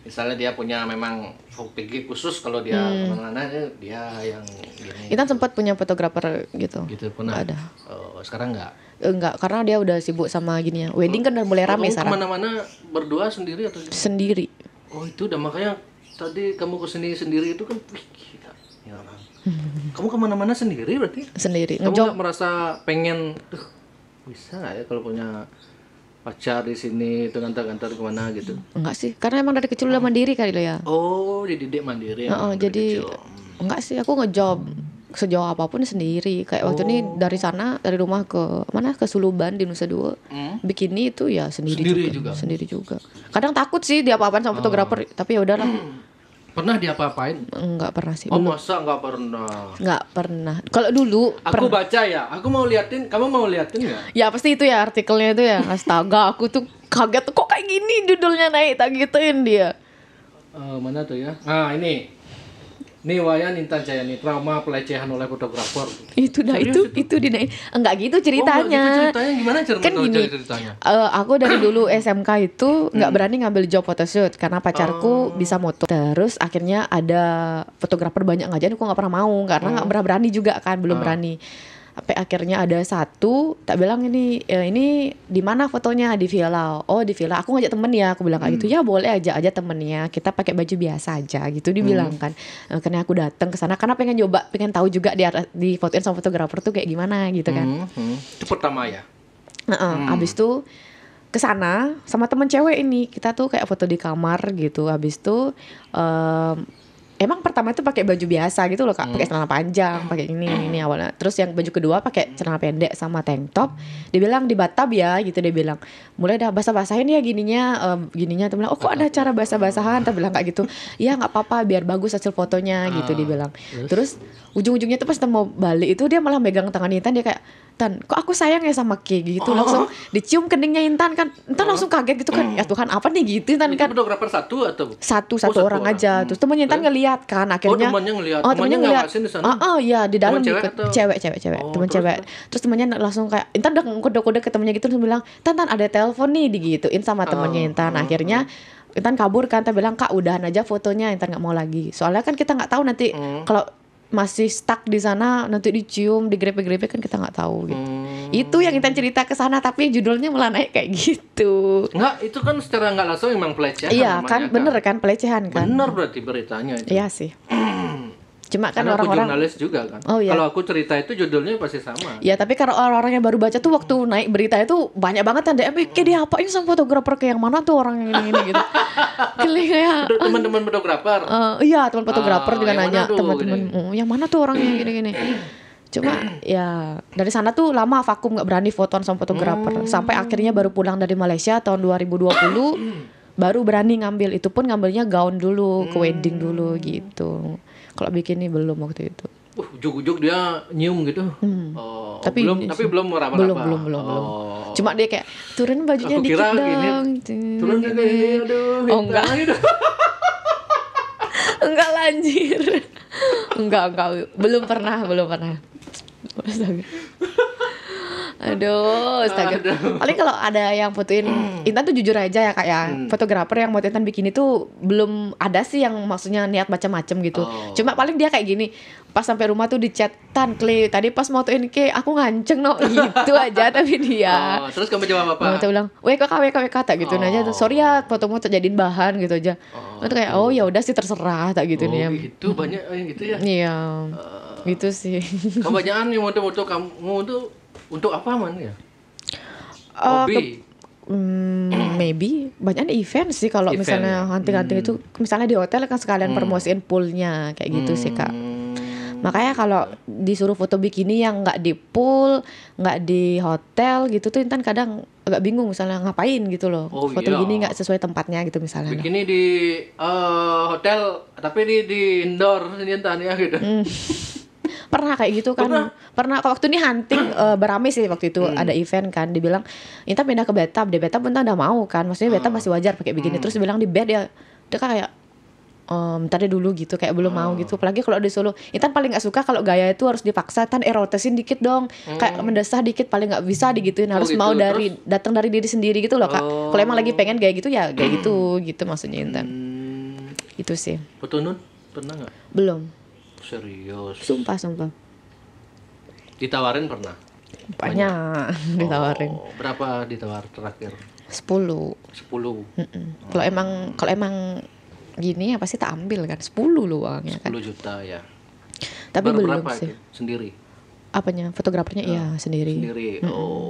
[SPEAKER 2] misalnya dia punya memang PG khusus, kalau dia kemana-mana dia yang gini.
[SPEAKER 1] Kita sempat punya fotografer gitu.
[SPEAKER 2] Gitu pernah.
[SPEAKER 1] Ada.
[SPEAKER 2] Oh, sekarang enggak?
[SPEAKER 1] Enggak, karena dia udah sibuk sama gininya. Wedding kan udah mulai rame sekarang.
[SPEAKER 2] Kemana-mana berdua sendiri atau gimana?
[SPEAKER 1] Sendiri.
[SPEAKER 2] Oh, itu udah makanya tadi kamu kesini sendiri itu kan, gila, ya orang. Kamu kemana-mana sendiri berarti?
[SPEAKER 1] Sendiri.
[SPEAKER 2] Kamu nggak merasa pengen, bisa nggak ya kalau punya pacar di sini itu ngantar-ngantar kemana gitu?
[SPEAKER 1] Enggak sih, karena emang dari kecil udah mandiri kali lo ya.
[SPEAKER 2] Oh, dididik mandiri.
[SPEAKER 1] Jadi enggak sih, aku ngejob sejauh apapun sendiri. Kayak waktu ini dari rumah ke Suluban di Nusa Dua, bikini itu ya sendiri juga. Kadang takut sih diapa-apain sama fotografer, tapi ya udahlah.
[SPEAKER 2] Pernah diapa-apain?
[SPEAKER 1] Enggak pernah sih.
[SPEAKER 2] Oh, masa enggak pernah?
[SPEAKER 1] Enggak pernah. Kalau dulu
[SPEAKER 2] aku baca ya, aku mau liatin, kamu mau liatin nggak?
[SPEAKER 1] Ya pasti itu ya artikelnya itu ya. Astaga, aku tuh kaget tuh, kok kayak gini judulnya naik, tak gituin dia.
[SPEAKER 2] Mana tuh ya? Nah, ini Wayan Intan Jayani, trauma pelecehan oleh fotografer.
[SPEAKER 1] Itu dinaik. Enggak gitu ceritanya.
[SPEAKER 2] Ceritanya gimana
[SPEAKER 1] kan gini, ceritanya? Aku dari dulu SMK itu nggak berani ngambil job photoshoot karena pacarku bisa moto. Terus akhirnya ada fotografer banyak ngajarin, aku nggak pernah mau karena nggak pernah berani juga kan, belum berani. Sampai akhirnya ada satu tak bilang ini di mana fotonya, di villa. Oh, di villa. Aku ngajak temen ya, aku bilang kayak gitu. Ya boleh aja temennya, kita pakai baju biasa aja gitu dibilang kan. Karena aku datang ke sana karena pengen tahu juga di fotoin sama fotografer tuh kayak gimana gitu kan.
[SPEAKER 2] Itu pertama ya.
[SPEAKER 1] Abis itu ke sana sama temen cewek ini, kita tuh kayak foto di kamar gitu. Abis itu emang pertama itu pakai baju biasa gitu loh Kak, pakai celana panjang, pakai ini awalnya. Terus yang baju kedua pakai celana pendek sama tank top. Dia bilang di Batam ya gitu, dia bilang. Mulai dah basah-basahin ya gininya. Dia bilang, "Oh, kok ada cara basah-basahan?" Dia bilang kayak gitu. "Iya, enggak apa-apa biar bagus hasil fotonya," gitu dia bilang. Terus ujung-ujungnya tuh pas kita mau balik itu dia malah megang tangan Intan, dia kayak, "Tan, kok aku sayang ya sama Ki," gitu. Langsung dicium keningnya Intan kan. Intan langsung kaget gitu kan. Ya Tuhan, apa nih gitu Intan kan.
[SPEAKER 2] Fotografer satu atau?
[SPEAKER 1] Satu orang aja. Terus temennya Intan ngeliat kan akhirnya.
[SPEAKER 2] Temennya ngawasin di sana.
[SPEAKER 1] Ya di dalam cewek. Temen
[SPEAKER 2] terus,
[SPEAKER 1] cewek. Terus temennya langsung kayak Intan udah kode-kode ke temennya gitu, terus bilang, "Tan ada telepon nih," digituin sama temennya Intan. Akhirnya Intan kabur kan, Intan bilang Kak udahan aja fotonya, Intan nggak mau lagi. Soalnya kan kita nggak tahu nanti kalau masih stuck di sana nanti dicium, digrepe-grepe kan kita nggak tahu gitu. Itu yang Intan cerita ke sana, tapi judulnya malah naik kayak gitu.
[SPEAKER 2] Enggak, itu kan secara nggak langsung emang pelecehan.
[SPEAKER 1] Iya kan, bener kan pelecehan kan.
[SPEAKER 2] Bener berarti beritanya itu.
[SPEAKER 1] Iya sih. Cuma kan
[SPEAKER 2] karena
[SPEAKER 1] orang-orang
[SPEAKER 2] aku jurnalis juga kan.
[SPEAKER 1] Oh, iya.
[SPEAKER 2] Kalau aku cerita itu judulnya pasti sama.
[SPEAKER 1] Ya tapi kalau orang-orang yang baru baca tuh waktu naik berita itu banyak banget yang DM, kayak dia apain sama fotografer, kayak yang mana tuh orang yang ini gitu. Kayak
[SPEAKER 2] teman-teman fotografer.
[SPEAKER 1] Iya, teman fotografer juga nanya teman-teman, yang mana tuh orangnya gini-gini. Cuma ya dari sana tuh lama vakum, nggak berani fotoan sama fotografer. Sampai akhirnya baru pulang dari Malaysia tahun 2020 baru berani ngambil. Itu pun ngambilnya gaun dulu, ke wedding dulu gitu. Kalau bikini belum waktu itu.
[SPEAKER 2] Ujuk-ujuk dia nyium gitu.
[SPEAKER 1] Tapi
[SPEAKER 2] belum meraba-raba.
[SPEAKER 1] Belum. Cuma dia kayak turun bajunya dikit dong.
[SPEAKER 2] Turun gini, aduh.
[SPEAKER 1] Oh enggak. Enggak lanjir. Enggak. Belum pernah. Astaga. Paling kalau ada yang fotoin Intan tuh jujur aja ya Kak ya. Fotografer yang fotoin Intan bikini tuh belum ada sih yang maksudnya niat macam-macam gitu. Cuma paling dia kayak gini, pas sampai rumah tuh di chat, Tan, Kle, tadi pas fotoin Ke aku nganceng no gitu aja. Tapi dia
[SPEAKER 2] terus kamu jawab apa?
[SPEAKER 1] Dia bilang, WK tak gitu aja tuh. Sorry ya fotomu tak jadiin bahan gitu aja. Itu kayak ya udah sih terserah tak gitu nih ya.
[SPEAKER 2] Gitu banyak gitu ya.
[SPEAKER 1] Iya. Gitu sih.
[SPEAKER 2] Kebanyakan yang foto-foto kamu tuh untuk apa man ya? Hobi?
[SPEAKER 1] Maybe banyak event sih kalau misalnya hunting-hunting itu, misalnya di hotel kan sekalian promosiin poolnya kayak gitu sih Kak. Makanya kalau disuruh foto bikini yang nggak di pool, nggak di hotel gitu tuh Intan kadang agak bingung misalnya ngapain gitu loh. Foto gini nggak sesuai tempatnya gitu misalnya.
[SPEAKER 2] Bikini di hotel tapi di indoor Intan ya gitu.
[SPEAKER 1] Pernah kayak gitu kan. Pernah waktu ini hunting beramai sih waktu itu ada event kan, dibilang Intan pindah ke Batam. Di Batam Intan udah mau kan, maksudnya Batam masih wajar pakai bikini. Terus dibilang di bed dia kayak tadi dulu gitu, kayak belum mau gitu. Apalagi kalau di Solo, Intan paling nggak suka kalau gaya itu harus dipaksa. Tan erotisin dikit dong, kayak mendesah dikit, paling nggak bisa digituin. Harus
[SPEAKER 2] gitu.
[SPEAKER 1] mau datang dari diri sendiri gitu loh Kak. Kalau emang lagi pengen gaya gitu ya kayak gitu maksudnya Intan. Itu sih.
[SPEAKER 2] Foto nude pernah nggak?
[SPEAKER 1] Belum.
[SPEAKER 2] Serius?
[SPEAKER 1] Sumpah.
[SPEAKER 2] Ditawarin pernah?
[SPEAKER 1] Banyak ditawarin.
[SPEAKER 2] Berapa ditawar terakhir?
[SPEAKER 1] 10. Kalau emang gini ya pasti tak ambil kan. 10 lu uangnya kan.
[SPEAKER 2] 10 juta ya.
[SPEAKER 1] Tapi belum sih.
[SPEAKER 2] Sendiri?
[SPEAKER 1] Apanya? Fotografernya iya sendiri.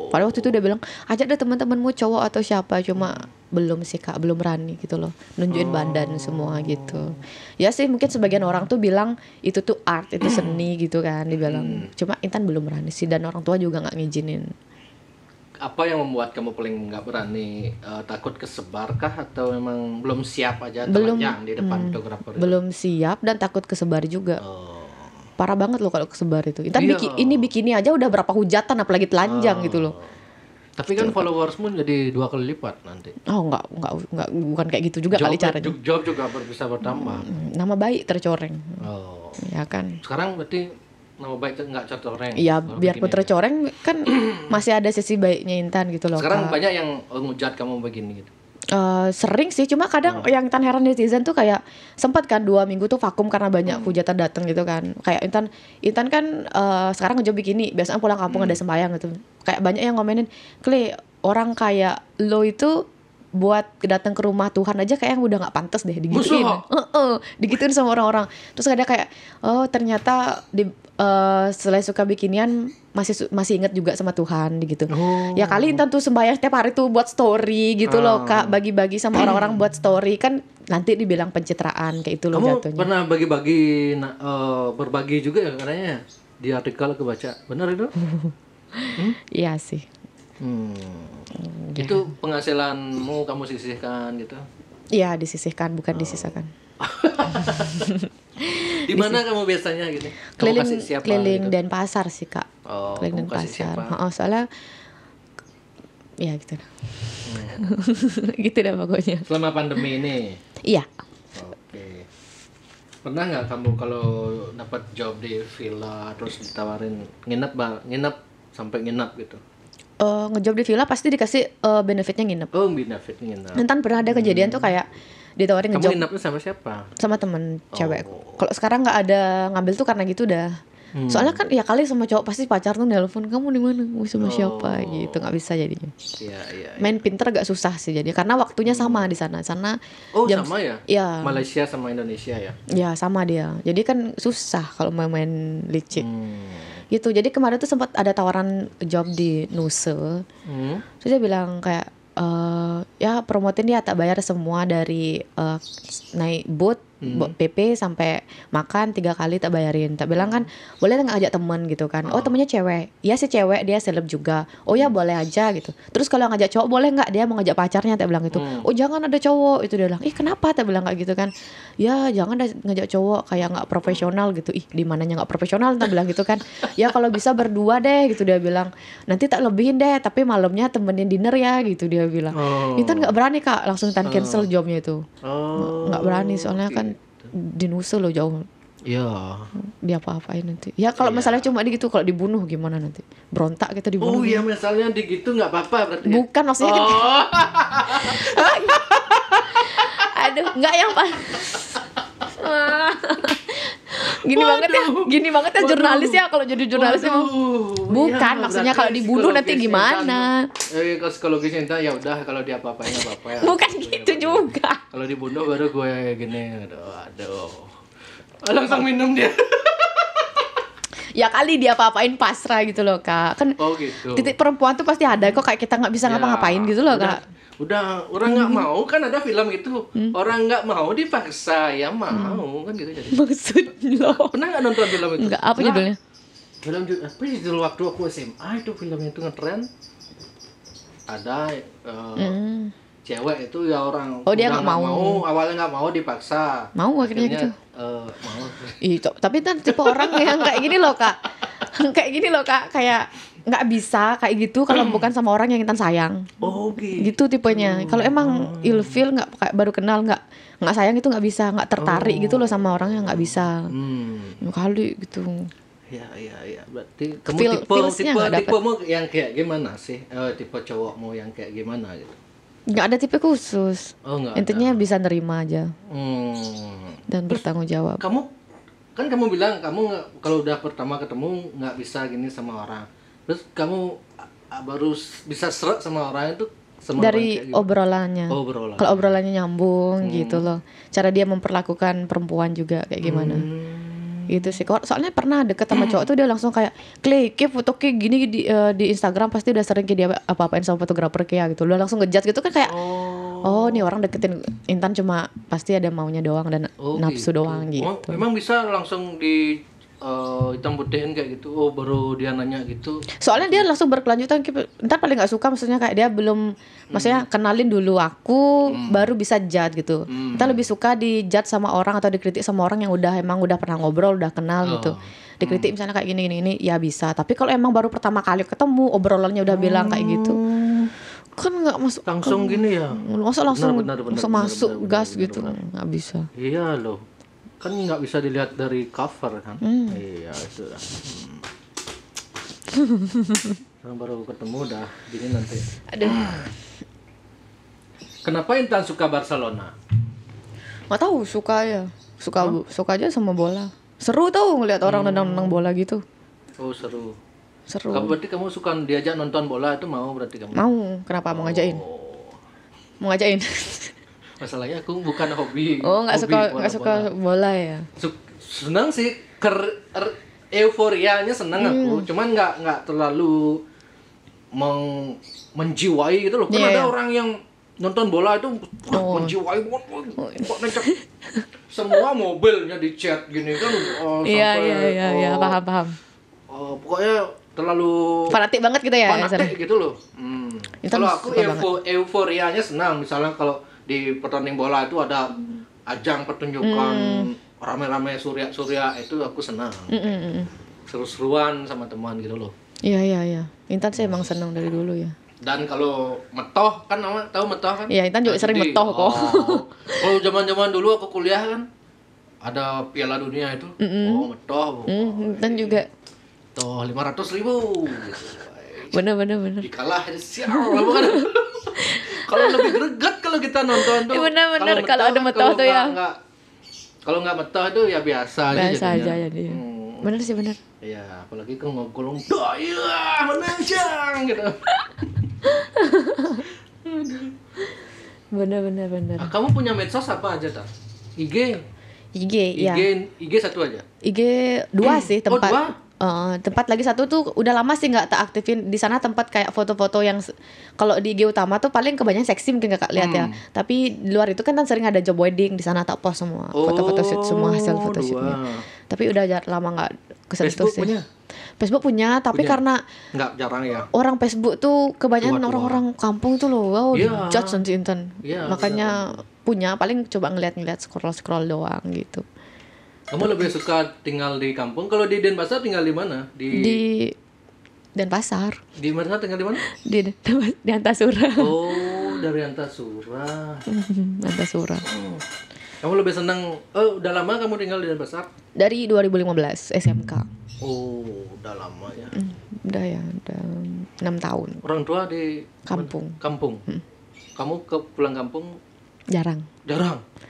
[SPEAKER 1] Padahal waktu itu dia bilang ajak deh teman-temanmu cowok atau siapa, cuma belum sih Kak, belum berani gitu loh nunjukin badan semua gitu. Ya sih mungkin sebagian orang tuh bilang itu tuh art, itu seni gitu kan dibilang. Cuma Intan belum berani sih, dan orang tua juga nggak ngizinin.
[SPEAKER 2] Apa yang membuat kamu paling nggak berani? Takut kesebar kah atau memang belum siap aja telanjang di depan fotografer itu?
[SPEAKER 1] Belum siap dan takut kesebar juga. Parah banget loh kalau kesebar itu. Intan ini bikini aja udah berapa hujatan apalagi telanjang gitu loh.
[SPEAKER 2] Tapi kan followersmu jadi 2 kali lipat nanti.
[SPEAKER 1] Oh enggak, bukan kayak gitu juga kali caranya.
[SPEAKER 2] Job juga bisa bertambah.
[SPEAKER 1] Nama baik tercoreng. Ya kan.
[SPEAKER 2] Sekarang berarti nama baik nggak tercoreng.
[SPEAKER 1] Iya, biarpun tercoreng kan masih ada sisi baiknya Intan gitu loh.
[SPEAKER 2] Sekarang
[SPEAKER 1] Kak.
[SPEAKER 2] banyak yang ngujat kamu begini gitu.
[SPEAKER 1] Sering sih, cuma kadang yang Intan heran netizen tuh kayak sempat kan 2 minggu tuh vakum karena banyak hujatan datang gitu kan. Kayak Intan kan sekarang ngejob bikini, biasanya pulang kampung ada sembahyang gitu. Kayak banyak yang ngomenin, Kle, orang kayak lo itu buat datang ke rumah Tuhan aja kayak yang udah nggak pantas deh digituin. Digituin sama orang-orang. Terus ada kayak ternyata selain suka bikinian masih inget juga sama Tuhan gitu. Ya kali Intan tuh sembahyang setiap hari tuh buat story gitu loh Kak, bagi-bagi sama orang-orang buat story kan nanti dibilang pencitraan kayak itu loh jatuhnya.
[SPEAKER 2] Kamu pernah berbagi juga ya katanya di artikel kebaca, benar itu?
[SPEAKER 1] Iya sih.
[SPEAKER 2] Itu penghasilanmu kamu sisihkan gitu?
[SPEAKER 1] Iya disisihkan, bukan disisakan.
[SPEAKER 2] Di mana kamu biasanya gitu?
[SPEAKER 1] Keliling gitu? Denpasar sih Kak. Keliling Denpasar. Soalnya ya gitu. Gitu dah pokoknya.
[SPEAKER 2] Selama pandemi ini?
[SPEAKER 1] Iya.
[SPEAKER 2] Oke. Pernah nggak kamu kalau dapat job di villa terus ditawarin nginep sampai nginep gitu?
[SPEAKER 1] ngejob di villa pasti dikasih benefitnya nginep.
[SPEAKER 2] Oh, benefitnya nginep.
[SPEAKER 1] Entar pernah ada kejadian tuh kayak ditawarin ngejob.
[SPEAKER 2] Kamu nginepnya sama siapa?
[SPEAKER 1] Sama temen cewek. Kalau sekarang nggak ada ngambil tuh karena gitu dah. Soalnya kan ya kali sama cowok pasti pacar tuh nelpon, kamu di mana, mau sama siapa gitu, nggak bisa jadinya.
[SPEAKER 2] Iya.
[SPEAKER 1] Main pinter gak susah sih jadi karena waktunya sama di sana.
[SPEAKER 2] Sama ya?
[SPEAKER 1] Ya.
[SPEAKER 2] Malaysia sama Indonesia ya?
[SPEAKER 1] Ya sama dia. Jadi kan susah kalau main licik. Gitu. Jadi kemarin tuh sempat ada tawaran job di Nusa. Terus dia bilang kayak ya promotin dia, tak bayar semua dari naik boat PP sampai makan 3 kali tak bayarin. Tak bilang kan boleh nggak ajak temen gitu kan. Oh temennya cewek. Iya sih cewek, dia seleb juga. Oh ya boleh aja gitu. Terus kalau ngajak cowok boleh nggak, dia mau ngajak pacarnya, tak bilang gitu. Oh jangan ada cowok, itu dia bilang. Ih kenapa, tak bilang kayak gitu kan. Ya jangan ngajak cowok, kayak nggak profesional gitu. Ih di mananya nggak profesional, tak bilang gitu kan. Ya kalau bisa berdua deh gitu, dia bilang. Nanti tak lebihin deh, tapi malamnya temenin dinner ya gitu, dia bilang. Intan nggak berani kak, langsung Intan cancel jobnya itu. Nggak berani soalnya kan di Nusa loh jauh.
[SPEAKER 2] Iya.
[SPEAKER 1] Dia apa-apain nanti. Ya kalau masalahnya cuma gitu, kalau dibunuh gimana nanti? Berontak kita dibunuh.
[SPEAKER 2] Oh iya, misalnya di gitu nggak apa-apa berarti.
[SPEAKER 1] Bukan maksudnya. Aduh, nggak yang gini banget ya jurnalis ya, kalau jadi jurnalis emang. Bukan ya, maksudnya kalau dibunuh nanti gimana?
[SPEAKER 2] Kalau psikologis Intan ya udah, kalau dia apa-apain apa-apa ya.
[SPEAKER 1] Bukan gitu juga.
[SPEAKER 2] Kalau dibunuh baru gue gini, aduh. Langsung minum dia.
[SPEAKER 1] Ya kali dia apa-apain pasrah gitu loh kak. Kan
[SPEAKER 2] gitu.
[SPEAKER 1] Titik perempuan tuh pasti ada kok, kayak kita nggak bisa ngapa-ngapain gitu loh kak.
[SPEAKER 2] Udah orang nggak mau kan, ada film itu orang nggak mau dipaksa ya mau kan gitu jadi.
[SPEAKER 1] Maksudnya lo
[SPEAKER 2] pernah nggak nonton film itu?
[SPEAKER 1] Nggak, apa judulnya?
[SPEAKER 2] Film apa judul waktu aku SMA itu filmnya itu ngetren. Ada cewek itu ya orang
[SPEAKER 1] dia nggak mau,
[SPEAKER 2] awalnya nggak mau dipaksa.
[SPEAKER 1] Mau akhirnya gitu.
[SPEAKER 2] Mau.
[SPEAKER 1] Tapi kan tipe orang yang kayak gini loh kak. Kayak gini loh kak, kayak nggak bisa kayak gitu kalau bukan sama orang yang Intan sayang.
[SPEAKER 2] Oh gitu.
[SPEAKER 1] Gitu tipenya. Kalau emang ilfil nggak, kayak baru kenal nggak sayang itu nggak bisa, nggak tertarik gitu loh sama orang yang nggak bisa. Kali gitu.
[SPEAKER 2] Ya. Berarti kamu tipemu yang kayak gimana sih? Tipe cowokmu yang kayak gimana gitu?
[SPEAKER 1] Nggak ada tipe khusus. Intinya
[SPEAKER 2] ada.
[SPEAKER 1] bisa nerima aja. Dan bertanggung jawab.
[SPEAKER 2] Kamu bilang kamu kalau udah pertama ketemu nggak bisa gini sama orang. Terus kamu baru bisa seret sama orang itu sama
[SPEAKER 1] dari obrolannya. Kalau obrolannya nyambung gitu loh. Cara dia memperlakukan perempuan juga kayak gimana. Gitu sih. Soalnya pernah deket sama cowok tuh dia langsung kayak kayak foto kayak gini di Instagram pasti udah sering kayak dia apa-apain sama fotografer kayak gitu. Udah langsung ngejudge gitu kan kayak nih orang deketin Intan cuma pasti ada maunya doang dan nafsu gitu doang gitu.
[SPEAKER 2] Memang bisa langsung di hitam putihin kayak gitu. Baru dia nanya gitu.
[SPEAKER 1] Soalnya dia langsung berkelanjutan. Ntar paling nggak suka, maksudnya kayak dia belum, maksudnya kenalin dulu aku, baru bisa judge gitu. Ntar lebih suka di judge sama orang atau dikritik sama orang yang emang udah pernah ngobrol, udah kenal gitu. Dikritik misalnya kayak gini ya bisa. Tapi kalau emang baru pertama kali ketemu, obrolannya udah bilang kayak gitu, kan nggak masuk
[SPEAKER 2] langsung gini ya.
[SPEAKER 1] Langsung masuk gas gitu, nggak bisa.
[SPEAKER 2] Iya loh. Kan nggak bisa dilihat dari cover kan. Iya itu lah. Baru ketemu udah gini nanti.
[SPEAKER 1] Aduh.
[SPEAKER 2] Kenapa Intan suka Barcelona?
[SPEAKER 1] Nggak tahu, suka aja sama bola. Seru tau ngeliat orang nendang bola gitu.
[SPEAKER 2] Oh seru.
[SPEAKER 1] Berarti
[SPEAKER 2] kamu suka diajak nonton bola itu, mau berarti kamu?
[SPEAKER 1] Mau. Kenapa mau ngajakin? Mau ngajakin?
[SPEAKER 2] Masalahnya aku bukan hobi.
[SPEAKER 1] Nggak suka bola ya.
[SPEAKER 2] Senang sih, euforianya senang aku. Cuman nggak terlalu menjiwai gitu loh. Kan ada orang yang nonton bola itu menjiwai banget. Semua mobilnya dicat gini kan.
[SPEAKER 1] Iya, paham.
[SPEAKER 2] Pokoknya terlalu
[SPEAKER 1] fanatik banget gitu ya.
[SPEAKER 2] Fanatik gitu loh. Kalau aku euforianya senang. Misalnya kalau di pertandingan bola itu ada ajang pertunjukan rame-rame surya itu aku senang. Seru-seruan sama teman gitu loh.
[SPEAKER 1] Iya. Intan sih emang senang dari dulu ya.
[SPEAKER 2] Dan kalau metoh kan, tahu metoh kan?
[SPEAKER 1] Iya, Intan juga sering metoh kok.
[SPEAKER 2] Kalau zaman-zaman dulu aku kuliah kan ada Piala Dunia itu. Metoh.
[SPEAKER 1] Intan juga.
[SPEAKER 2] Toh 500.000.
[SPEAKER 1] Bener.
[SPEAKER 2] Dikalah sial bukan. Kalau lebih greget kalau kita nonton tuh.
[SPEAKER 1] Bener. Kalau ada metoh tuh ya.
[SPEAKER 2] Kalau nggak metoh tuh ya biasa
[SPEAKER 1] aja jadi. Bener sih bener.
[SPEAKER 2] Iya, apalagi kalau ngogolong daya menanjang gitu.
[SPEAKER 1] Bener.
[SPEAKER 2] Kamu punya medsos apa aja tak? IG,
[SPEAKER 1] ya.
[SPEAKER 2] IG satu aja.
[SPEAKER 1] IG 2 sih tempat.
[SPEAKER 2] Oh, 2?
[SPEAKER 1] Tempat lagi satu tuh udah lama sih nggak tak aktifin. Di sana tempat kayak foto-foto yang kalau di IG utama tuh paling kebanyakan seksi mungkin kakak lihat ya. Tapi di luar itu kan sering ada job wedding, di sana tak post semua foto-foto shoot semua hasil photoshootnya. Tapi udah lama nggak kesentuh sih. Facebook punya, tapi karena
[SPEAKER 2] nggak jarang ya.
[SPEAKER 1] Orang Facebook tuh kebanyakan orang-orang kampung tuh loh, judge nanti Intan. Makanya punya paling coba ngeliat scroll doang gitu.
[SPEAKER 2] Kamu lebih suka tinggal di kampung? Kalau di Denpasar tinggal di mana?
[SPEAKER 1] Di Denpasar.
[SPEAKER 2] Di mana tinggal di mana?
[SPEAKER 1] Di Antasura.
[SPEAKER 2] Oh, dari Antasura.
[SPEAKER 1] Antasura.
[SPEAKER 2] Kamu lebih senang? Udah lama kamu tinggal di Denpasar?
[SPEAKER 1] Dari 2015 SMK.
[SPEAKER 2] Oh, udah lama ya.
[SPEAKER 1] Udah 6 tahun.
[SPEAKER 2] Orang tua di
[SPEAKER 1] kampung.
[SPEAKER 2] Kamu pulang kampung?
[SPEAKER 1] Jarang.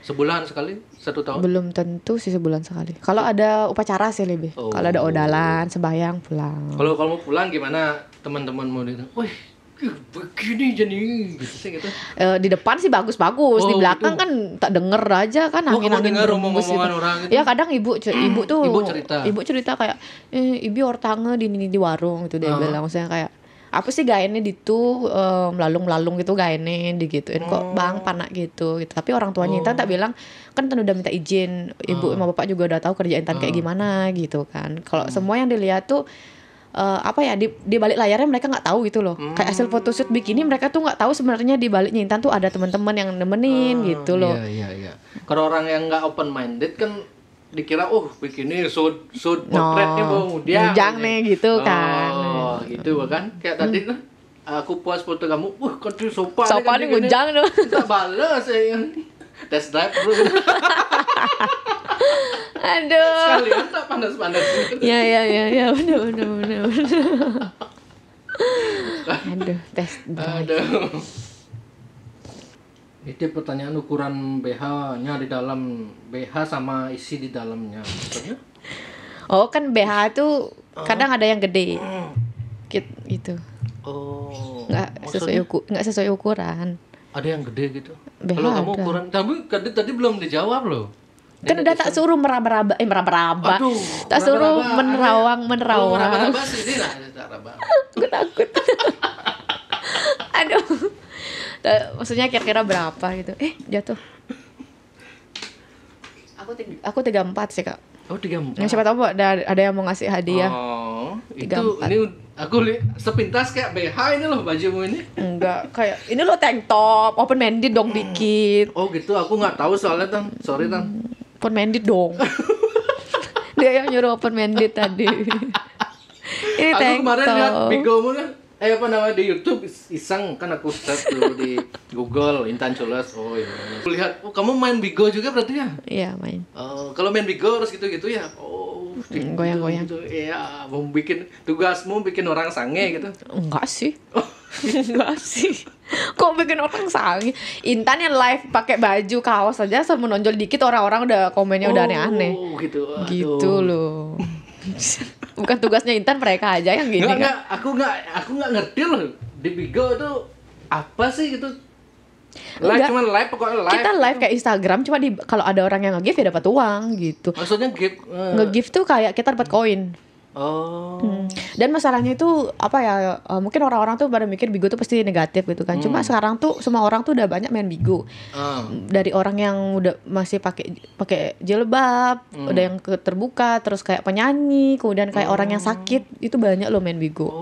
[SPEAKER 2] Sebulan sekali? 1 tahun?
[SPEAKER 1] Belum tentu sih sebulan sekali. Kalau ada upacara sih lebih. Kalau ada odalan, sembahyang pulang.
[SPEAKER 2] Kalau kamu pulang gimana teman-temanmu itu? Wih, begini jadi gitu.
[SPEAKER 1] Di depan sih bagus. Di belakang gitu. Kan tak denger aja kan angin-angin berembus gitu. Gitu. Ya kadang ibu cerita kayak ibu ortange di warung gitu dia bilang, maksudnya kayak apa sih gaene ditu melalung gitu gaene digituin kok bang panak gitu. Tapi orang tuanya Intan tak bilang kan udah minta izin, ibu sama bapak juga udah tahu kerja Intan kayak gimana gitu kan. Kalau semua yang dilihat tuh di balik layarnya mereka nggak tahu gitu loh. Kayak hasil photoshoot bikini mereka tuh nggak tahu sebenarnya di baliknya Intan tuh ada teman-teman yang nemenin gitu loh.
[SPEAKER 2] Iya. Kalau orang yang nggak open minded kan dikira bikini shoot potretnya mujang
[SPEAKER 1] nih gitu kan.
[SPEAKER 2] Gitu kan. Kayak tadi aku post foto kamu, kan sopan
[SPEAKER 1] nih mujang tuh.
[SPEAKER 2] Kita balas test drive bro.
[SPEAKER 1] Aduh.
[SPEAKER 2] Sekalian tak panas-panas.
[SPEAKER 1] Ya benar. Aduh, tes drive.
[SPEAKER 2] Itu pertanyaan ukuran BH-nya di dalam BH sama isi di dalamnya. Maksudnya?
[SPEAKER 1] Kan BH tuh kadang ada yang gede. Gitu. Nggak sesuai ukuran.
[SPEAKER 2] Ada yang gede gitu.
[SPEAKER 1] BH
[SPEAKER 2] kalau kamu ukuran, tapi tadi belum dijawab loh.
[SPEAKER 1] Kan udah tak suruh meraba-raba. Tak suruh menerawang.
[SPEAKER 2] Meraba-raba sih tak raba.
[SPEAKER 1] Aku takut. Aduh. Maksudnya kira-kira berapa gitu. Jatuh. Aku 34 sih, Kak.
[SPEAKER 2] Oh, 34.
[SPEAKER 1] Siapa tahu ada yang mau ngasih hadiah.
[SPEAKER 2] Itu ini aku sepintas kayak BH ini loh bajumu ini.
[SPEAKER 1] Enggak, kayak ini loh tank top, open minded dong dikit.
[SPEAKER 2] Oh gitu, aku nggak tahu soalnya Tan. Sorry Tan.
[SPEAKER 1] Open minded dong. Dia yang nyuruh open minded tadi. Ini
[SPEAKER 2] aku
[SPEAKER 1] tank
[SPEAKER 2] kemarin
[SPEAKER 1] top.
[SPEAKER 2] lihat bigomu kan. Di YouTube iseng kan aku search dulu di Google Intan Chulas. Oh iya. Aku lihat, kamu main bigo juga berarti ya?
[SPEAKER 1] Iya, main.
[SPEAKER 2] Kalau main bigo harus gitu-gitu ya.
[SPEAKER 1] Goyang-goyang.
[SPEAKER 2] Gitu. Iya, tugasmu bikin orang sange gitu.
[SPEAKER 1] Enggak sih. Enggak sih. Kok bikin orang sange? Intan yang live pakai baju kaos aja sama menonjol dikit orang-orang udah komennya udah aneh-aneh.
[SPEAKER 2] Gitu.
[SPEAKER 1] Gitu loh. Bukan tugasnya Intan, mereka aja yang gini.
[SPEAKER 2] Enggak, aku enggak ngerti loh di Bigo itu apa sih gitu. Cuma live pokoknya live.
[SPEAKER 1] Kita live kayak Instagram, cuma kalau ada orang yang nge-give ya dapat uang gitu.
[SPEAKER 2] Maksudnya
[SPEAKER 1] nge-give tuh kayak kita dapat koin. Dan masalahnya itu mungkin orang-orang tuh pada mikir Bigo tuh pasti negatif gitu kan. Cuma sekarang tuh semua orang tuh udah banyak main Bigo. Dari orang yang udah masih pakai jilbab, udah yang terbuka, terus kayak penyanyi, kemudian kayak orang yang sakit, itu banyak loh main Bigo.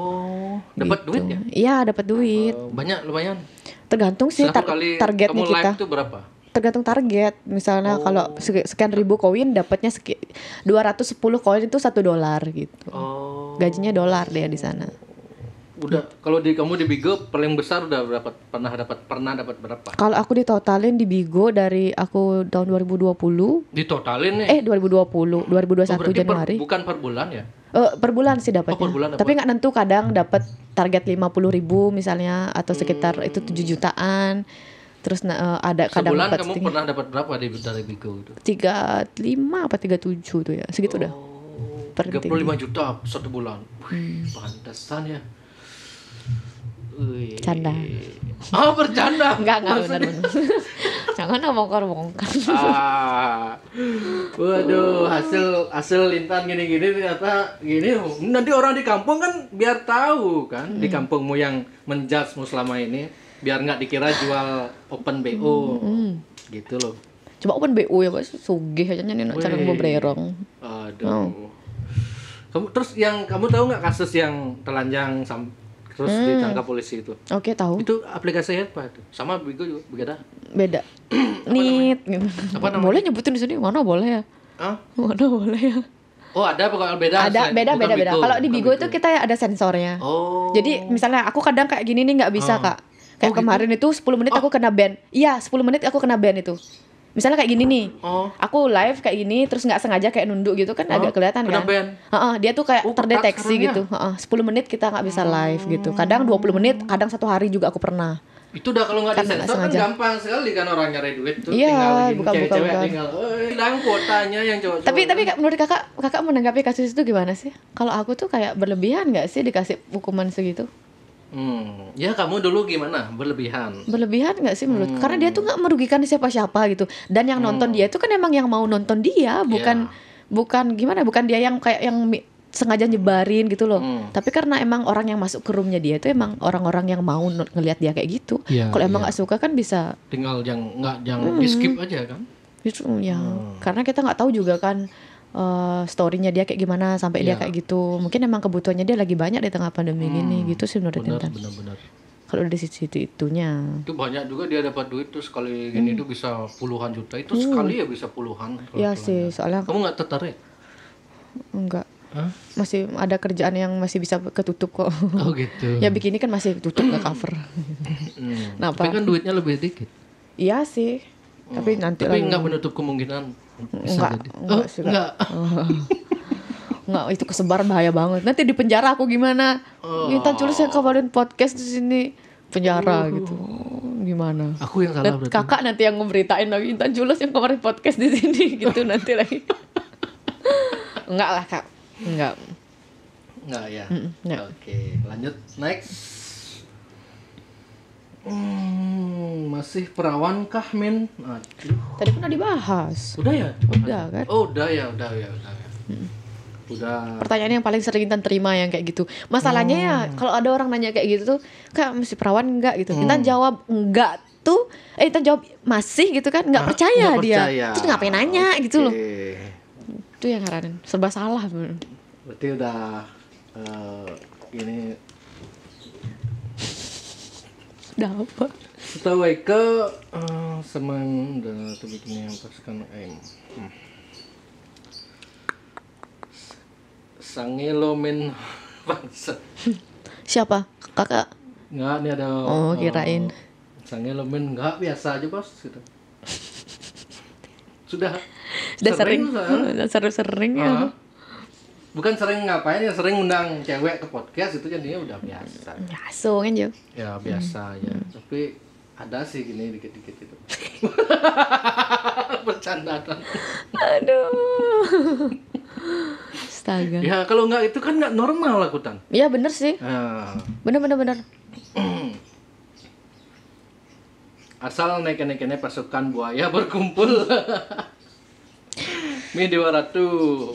[SPEAKER 2] Dapat
[SPEAKER 1] gitu.
[SPEAKER 2] duit ya?
[SPEAKER 1] Iya, dapat duit.
[SPEAKER 2] Banyak lumayan.
[SPEAKER 1] Tergantung sih targetnya
[SPEAKER 2] kamu
[SPEAKER 1] kita.
[SPEAKER 2] Live itu berapa?
[SPEAKER 1] Tergantung target. Misalnya kalau sekian ribu koin dapatnya 210 koin itu $1 gitu. Gajinya dolar dia di sana.
[SPEAKER 2] Udah, kalau kamu di Bigo paling besar udah berapa? Pernah dapat berapa?
[SPEAKER 1] Kalau aku ditotalin di Bigo dari aku tahun 2020.
[SPEAKER 2] Ditotalin nih?
[SPEAKER 1] 2021 Januari.
[SPEAKER 2] Bukan per bulan ya?
[SPEAKER 1] Per bulan sih dapatnya.
[SPEAKER 2] Per bulan
[SPEAKER 1] tapi nggak nentu, kadang dapat target 50.000 misalnya atau sekitar itu 7 jutaan. Terus ada kadang
[SPEAKER 2] sebulan kamu pernah dapat berapa dari Bigo itu?
[SPEAKER 1] 35 apa 37 tuh ya, segitu dah.
[SPEAKER 2] 35 juta satu bulan. Pantesan ya.
[SPEAKER 1] Canda.
[SPEAKER 2] Bercanda.
[SPEAKER 1] Enggak benar. Jangan bongkar.
[SPEAKER 2] Waduh, hasil Intan gini ternyata gini. Nanti orang di kampung kan biar tahu kan, di kampungmu yang menjudge-mu selama ini, biar nggak dikira jual open BO. Gitu loh.
[SPEAKER 1] Coba open BO ya, Bos. Sugih aja nih nak cara bererong.
[SPEAKER 2] Aduh. Terus yang kamu tahu nggak kasus yang telanjang terus ditangkap polisi itu?
[SPEAKER 1] Oke, tahu.
[SPEAKER 2] Itu aplikasinya apa itu? Sama Bigo juga
[SPEAKER 1] beda. Nit gitu. Boleh nyebutin di sini? Mana boleh ya? Mana boleh ya?
[SPEAKER 2] Oh, ada pokoknya beda.
[SPEAKER 1] Ada beda. Kalau di Bigo itu kita ada sensornya. Jadi misalnya aku kadang kayak gini nih nggak bisa Kak. Kayak kemarin itu 10 menit aku kena ban. Iya, 10 menit aku kena ban itu. Misalnya kayak gini nih, aku live kayak gini terus nggak sengaja kayak nunduk gitu kan, agak kelihatan kan. Dia tuh kayak terdeteksi gitu. 10 menit kita nggak bisa live gitu. Kadang 20 menit, kadang 1 hari juga aku pernah.
[SPEAKER 2] Itu udah kalau nggak disensor kan gampang sekali kan orang nyari duit tuh.
[SPEAKER 1] Iya,
[SPEAKER 2] tinggal cewek tinggal hilang kuotanya yang cowok.
[SPEAKER 1] Tapi menurut kakak menanggapi kasus itu gimana sih? Kalau aku tuh kayak berlebihan nggak sih dikasih hukuman segitu?
[SPEAKER 2] Ya kamu dulu gimana? Berlebihan
[SPEAKER 1] nggak sih menurut? Karena dia tuh nggak merugikan siapa-siapa gitu. Dan yang nonton dia itu kan emang yang mau nonton dia, bukan gimana? Bukan dia yang kayak yang sengaja nyebarin gitu loh. Tapi karena emang orang yang masuk ke roomnya dia itu emang orang-orang yang mau ngelihat dia kayak gitu. Kalau emang nggak suka kan bisa.
[SPEAKER 2] Tinggal jangan di skip aja kan?
[SPEAKER 1] Itu ya. Karena kita nggak tahu juga kan. Story-nya dia kayak gimana sampai dia kayak gitu. Mungkin emang kebutuhannya dia lagi banyak di tengah pandemi gini gitu sih menurut Intan.
[SPEAKER 2] Benar.
[SPEAKER 1] Kalau dari situ itunya.
[SPEAKER 2] Itu banyak juga dia dapat duit tuh sekali gini tuh bisa puluhan juta. Itu sekali ya bisa puluhan.
[SPEAKER 1] Iya sih, soalnya
[SPEAKER 2] kamu nggak tertarik?
[SPEAKER 1] Enggak. Masih ada kerjaan yang masih bisa ketutup kok.
[SPEAKER 2] Oh gitu.
[SPEAKER 1] Ya bikini kan masih tutup ke cover.
[SPEAKER 2] Tapi kan duitnya lebih dikit.
[SPEAKER 1] Iya sih. Tapi nanti
[SPEAKER 2] tapi nggak menutup kemungkinan.
[SPEAKER 1] Enggak. Enggak, itu kesebar bahaya banget. Nanti di penjara aku gimana? Intan Culus yang kabarin podcast di sini penjara gitu. Gimana?
[SPEAKER 2] Aku yang salah berarti.
[SPEAKER 1] Kakak nanti yang ngeberitain lagi Intan Culus yang kabarin podcast di sini gitu nanti lagi. Enggak lah, Kak. Enggak
[SPEAKER 2] ya. Oke, lanjut next. Masih perawan kah, Min? Aduh.
[SPEAKER 1] Tadi pernah dibahas.
[SPEAKER 2] Udah ya?
[SPEAKER 1] Udah kan?
[SPEAKER 2] Oh, udah ya. Udah.
[SPEAKER 1] Pertanyaan yang paling sering Intan terima yang kayak gitu. Masalahnya ya kalau ada orang nanya kayak gitu tuh, Kak masih perawan enggak gitu. Intan jawab enggak tuh. Intan jawab masih gitu kan? Enggak percaya dia. Terus ngapain nanya gitu loh. Itu yang ngaranin. Serba salah.
[SPEAKER 2] Berarti udah ini
[SPEAKER 1] udah apa?
[SPEAKER 2] Setahu ke semen dan tuh bikin yang pasukan aim. Sangelomen bangsa.
[SPEAKER 1] Siapa? Kakak?
[SPEAKER 2] Enggak, ini ada.
[SPEAKER 1] Oh, kirain.
[SPEAKER 2] Sangelomen enggak biasa aja, Bos gitu. Sudah
[SPEAKER 1] sering ya.
[SPEAKER 2] Bukan sering ngapain ya, sering undang cewek ke podcast itu jadinya udah biasa.
[SPEAKER 1] Biasa kan Jo.
[SPEAKER 2] Ya biasa aja. Tapi ada sih gini dikit-dikit gitu. Bercandaan.
[SPEAKER 1] Aduh. Astaga.
[SPEAKER 2] Ya kalau nggak itu kan nggak normal aku Tan.
[SPEAKER 1] Iya bener sih. Bener.
[SPEAKER 2] Asal naik-naiknya pasukan buaya berkumpul. Mi Dewa Ratu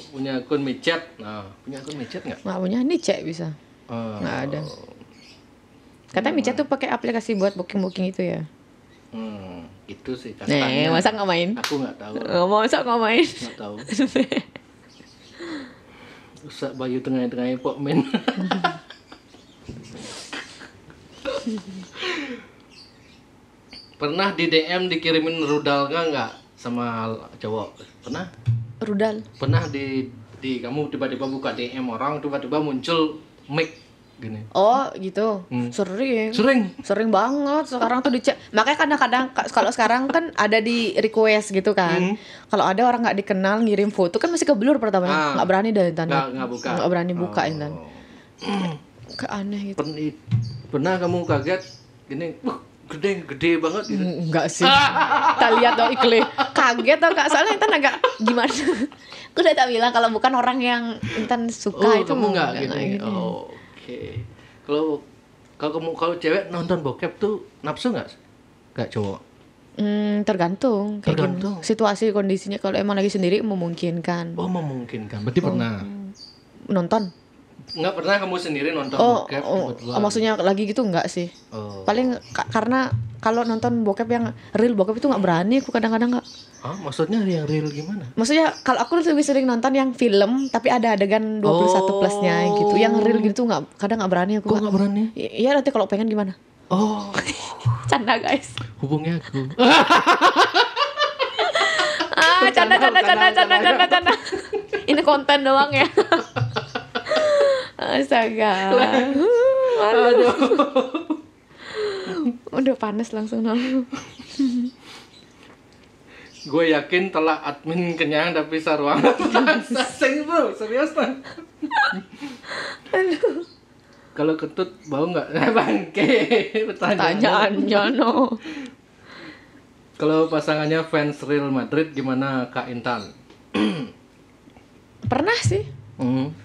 [SPEAKER 2] punya akun micet. Nah, punya akun micet nggak?
[SPEAKER 1] Nggak punya, ini cek bisa. Nggak ada. Katanya micet tuh pakai aplikasi buat booking itu ya.
[SPEAKER 2] Itu sih katanya.
[SPEAKER 1] Masa nggak main?
[SPEAKER 2] Aku nggak tahu.
[SPEAKER 1] Masa nggak main?
[SPEAKER 2] Nggak tahu. Usah Bayu tengah-tengahnya pok men. Pernah di DM dikirimin rudal nggak sama cowok? Pernah?
[SPEAKER 1] Rudal?
[SPEAKER 2] Pernah di kamu tiba-tiba buka DM orang, tiba-tiba muncul mic gini?
[SPEAKER 1] Oh gitu. Sering banget. Sekarang tuh dicek. Makanya kadang-kadang kalau sekarang kan ada di request gitu kan. Kalau ada orang nggak dikenal ngirim foto kan masih keblur pertamanya. Nggak berani dah Intan. Nggak berani buka Intan. Kayak aneh gitu.
[SPEAKER 2] Pernah kamu kaget gini? Gede banget gitu.
[SPEAKER 1] Enggak sih. Kita lihat dong iklim. Kaget tau Kak. Soalnya Intan agak gimana. Aku udah tak bilang kalau bukan orang yang Intan suka itu.
[SPEAKER 2] Kamu enggak gini. Oke. Kalau cewek nonton bokep tuh nafsu enggak? Enggak cowok.
[SPEAKER 1] Tergantung. Situasi kondisinya kalau emang lagi sendiri memungkinkan.
[SPEAKER 2] Oh, memungkinkan. Berarti pernah
[SPEAKER 1] nonton?
[SPEAKER 2] Enggak pernah kamu sendiri nonton bokep?
[SPEAKER 1] Maksudnya lagi gitu enggak sih? Paling karena kalau nonton bokep yang real bokep itu enggak berani aku kadang-kadang enggak.
[SPEAKER 2] Maksudnya yang real gimana?
[SPEAKER 1] Maksudnya kalau aku lebih sering nonton yang film tapi ada adegan 21 plusnya gitu. Yang real gitu kadang enggak berani aku.
[SPEAKER 2] Kok enggak berani?
[SPEAKER 1] Iya nanti kalau pengen gimana? Canda guys.
[SPEAKER 2] Hubungi aku.
[SPEAKER 1] Canda. Ini konten doang ya. Astaga.
[SPEAKER 2] Aduh.
[SPEAKER 1] Udah panas langsung nol.
[SPEAKER 2] Gue yakin telah admin kenyang tapi sarwang. Saseng bro, serius kan?
[SPEAKER 1] Aduh.
[SPEAKER 2] Kalau kentut bau nggak? Bangke.
[SPEAKER 1] Pertanyaannya no.
[SPEAKER 2] Kalau pasangannya fans Real Madrid gimana Kak Intan?
[SPEAKER 1] Pernah sih.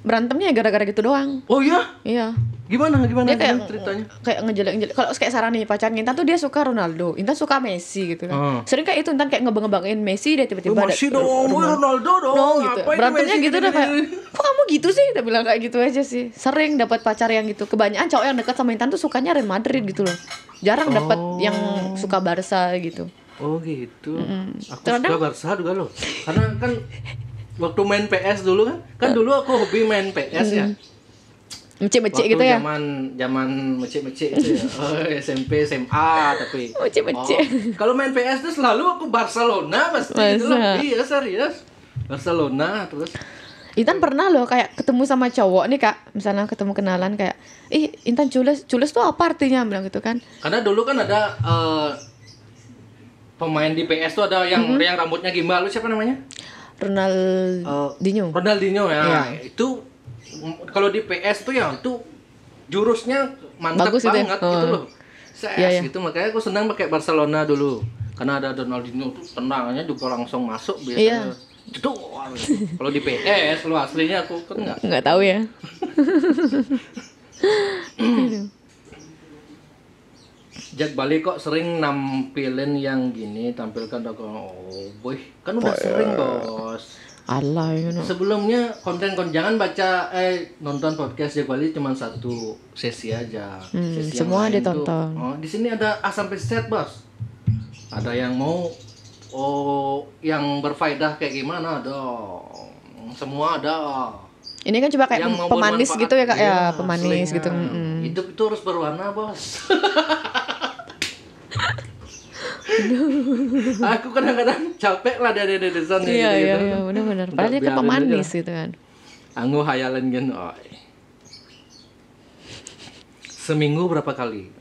[SPEAKER 1] Berantemnya gara-gara gitu doang.
[SPEAKER 2] Oh iya?
[SPEAKER 1] Iya.
[SPEAKER 2] Gimana
[SPEAKER 1] dia kayak,
[SPEAKER 2] ceritanya?
[SPEAKER 1] Kayak ngejelek. Kalau kayak Sarah nih pacarnya Intan tuh dia suka Ronaldo, Intan suka Messi gitu kan. Sering kayak itu Intan kayak ngebanggain Messi dia tiba-tiba
[SPEAKER 2] Messi dong, Ronaldo dong.
[SPEAKER 1] Gitu. Berantemnya gitu dah kayak, kok kamu gitu sih? Dia bilang kayak gitu aja sih. Sering dapat pacar yang gitu. Kebanyakan cowok yang dekat sama Intan tuh sukanya Real Madrid gitu loh. Jarang dapat yang suka Barca gitu.
[SPEAKER 2] Oh gitu. Aku suka Barca juga loh. Karena kan waktu main PS dulu kan dulu aku hobi main PS ya.
[SPEAKER 1] Mecik-mecik gitu ya.
[SPEAKER 2] Zaman mecik-mecik itu ya. SMP, SMA tapi.
[SPEAKER 1] Mecik-mecik.
[SPEAKER 2] Kalau main PS tuh selalu aku Barcelona pasti gitu loh. Iya, serius. Barcelona terus.
[SPEAKER 1] Intan pernah loh kayak ketemu sama cowok nih Kak. Misalnya ketemu kenalan kayak, Intan cules tuh apa artinya bilang gitu kan.
[SPEAKER 2] Karena dulu kan ada pemain di PS tuh ada yang rambutnya gimbal, lu siapa namanya? Ronaldinho ya. Itu kalau di PS tuh ya itu jurusnya mantap bagus banget gitu loh. Gitu makanya aku senang pakai Barcelona dulu. Karena ada Ronaldinho tuh tendangannya juga langsung masuk biasanya. Jeduk. Kalau di PS lu aslinya aku kan enggak
[SPEAKER 1] tahu ya.
[SPEAKER 2] Jack Bali kok sering nampilin yang gini, tampilkan boy, kan udah sering bos.
[SPEAKER 1] Alah,
[SPEAKER 2] sebelumnya konten jangan baca nonton podcast Jack Bali cuma satu sesi aja. Sesi
[SPEAKER 1] semua ditonton.
[SPEAKER 2] Di sini ada A sampai Z bos. Ada yang mau yang berfaedah kayak gimana dong. Semua ada.
[SPEAKER 1] Ini kan coba kayak pemanis gitu ya Kak ya, pemanis gitu.
[SPEAKER 2] Hidup itu harus berwarna bos. Aku kadang-kadang capek lah dari desain gitu.
[SPEAKER 1] Iya, benar-benar. Padahal dia kan pemanis gitu kan.
[SPEAKER 2] Anggu hayalan kan. Seminggu berapa kali?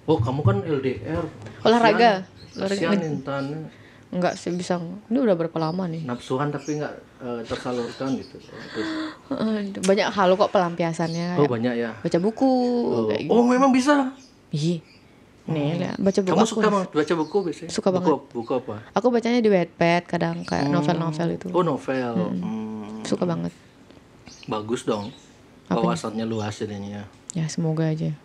[SPEAKER 2] Oh, kamu kan LDR.
[SPEAKER 1] Olahraga.
[SPEAKER 2] Intan.
[SPEAKER 1] Enggak sih bisa. Ini udah berapa lama nih?
[SPEAKER 2] Nafsuan tapi enggak tersalurkan gitu.
[SPEAKER 1] Banyak hal kok pelampiasannya.
[SPEAKER 2] Oh, banyak ya.
[SPEAKER 1] Baca buku kayak gitu.
[SPEAKER 2] Oh, memang bisa.
[SPEAKER 1] Iya. Nih, baca buku.
[SPEAKER 2] Kamu suka baca buku biasanya?
[SPEAKER 1] Suka banget.
[SPEAKER 2] Buku apa?
[SPEAKER 1] Aku bacanya di Wattpad kadang kayak novel-novel itu.
[SPEAKER 2] Oh, novel.
[SPEAKER 1] Suka banget.
[SPEAKER 2] Bagus dong. Wawasannya luas jadinya.
[SPEAKER 1] Ya, semoga aja.